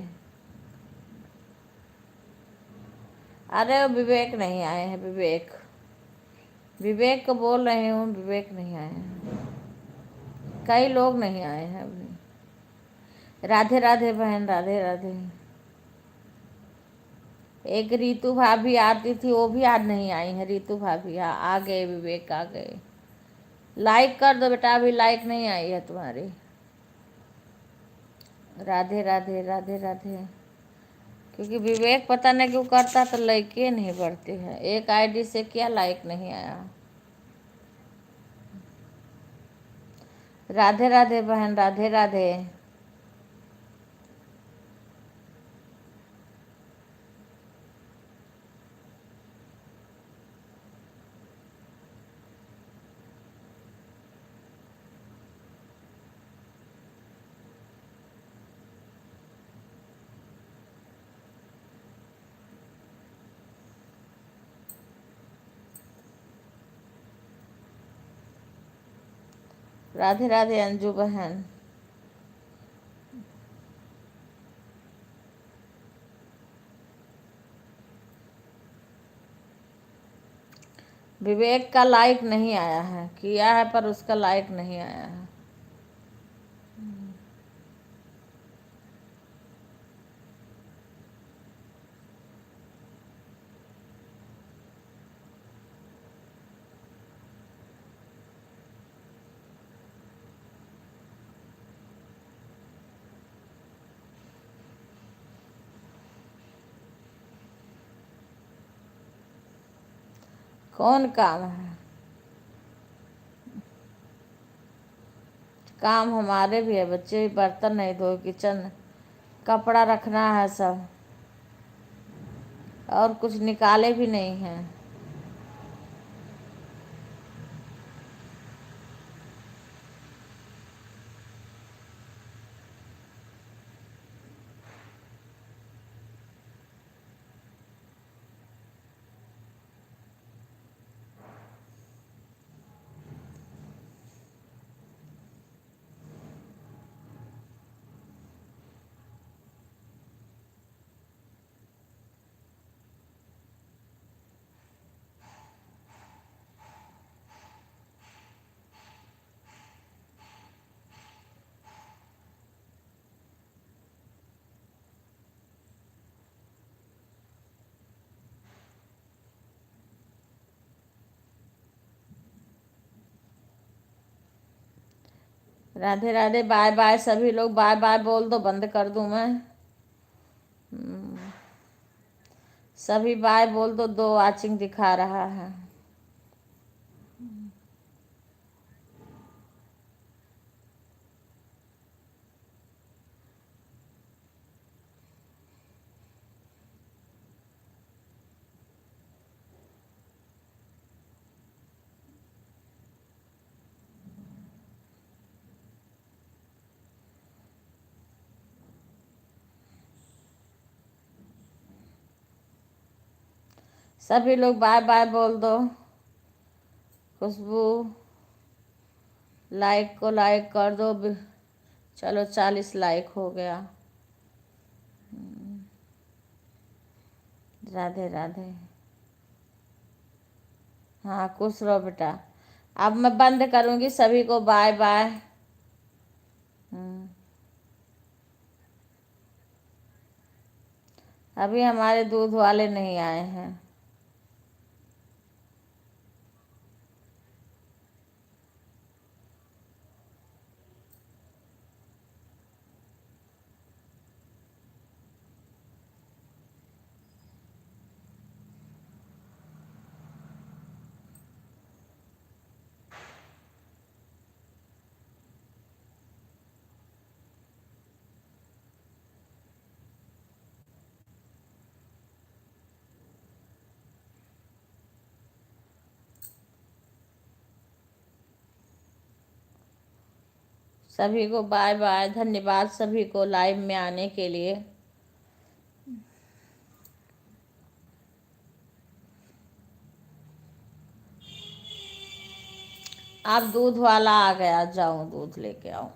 अरे विवेक नहीं आए हैं, विवेक, विवेक को बोल रही हूँ, विवेक नहीं आए हैं। कई लोग नहीं आए हैं अभी। राधे राधे बहन, राधे राधे। एक रीतू भाभी आती थी, वो भी आज नहीं आई है। रीतू भाभी आ गए, विवेक आ गए। लाइक कर दो बेटा, अभी लाइक नहीं आई है तुम्हारी। राधे राधे राधे राधे। क्योंकि विवेक पता नहीं क्यों करता, तो लाइके नहीं बढ़ती है। एक आईडी से क्या लाइक नहीं आया। राधे राधे बहन, राधे राधे। राधे राधे अंजू बहन। विवेक का लाइक नहीं आया है, किया है पर उसका लाइक नहीं आया है। कौन काम है? काम हमारे भी है, बच्चे भी बर्तन नहीं धोए, किचन कपड़ा रखना है सब, और कुछ निकाले भी नहीं हैं। राधे राधे, बाय बाय सभी लोग, बाय बाय बोल दो, बंद कर दूं मैं। सभी बाय बोल दो, 2 वाचिंग दिखा रहा है। सभी लोग बाय बाय बोल दो। खुशबू लाइक को लाइक कर दो। चलो 40 लाइक हो गया। राधे राधे। हाँ खुश रहो बेटा। अब मैं बंद करूँगी, सभी को बाय बाय। अभी हमारे दूध वाले नहीं आए हैं। सभी को बाय बाय। धन्यवाद सभी को लाइव में आने के लिए। आप दूध वाला आ गया, जाओ दूध लेके आओ।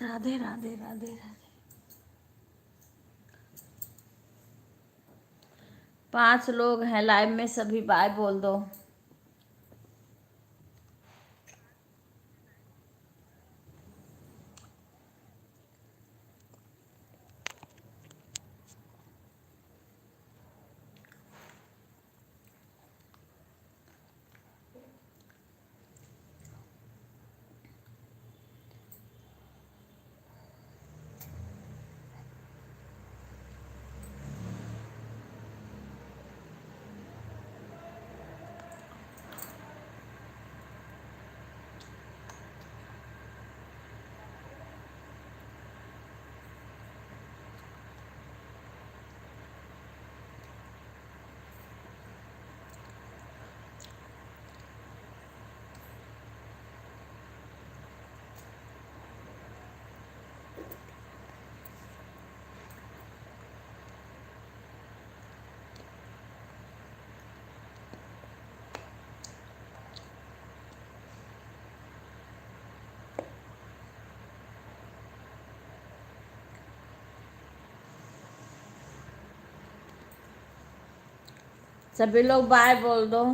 राधे राधे राधे राधे। 5 लोग हैं लाइव में, सभी बाय बोल दो। सभी लोग बाय बोल दो।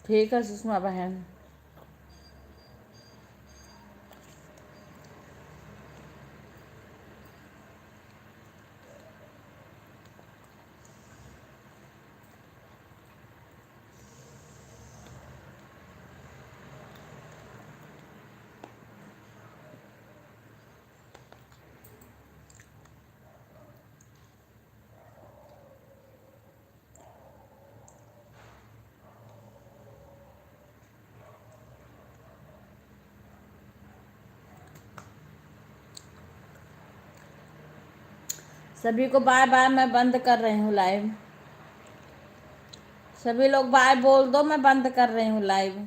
ठीक है सुषमा बहन। सभी को बाय बाय, मैं बंद कर रही हूँ लाइव। सभी लोग बाय बोल दो, मैं बंद कर रही हूँ लाइव।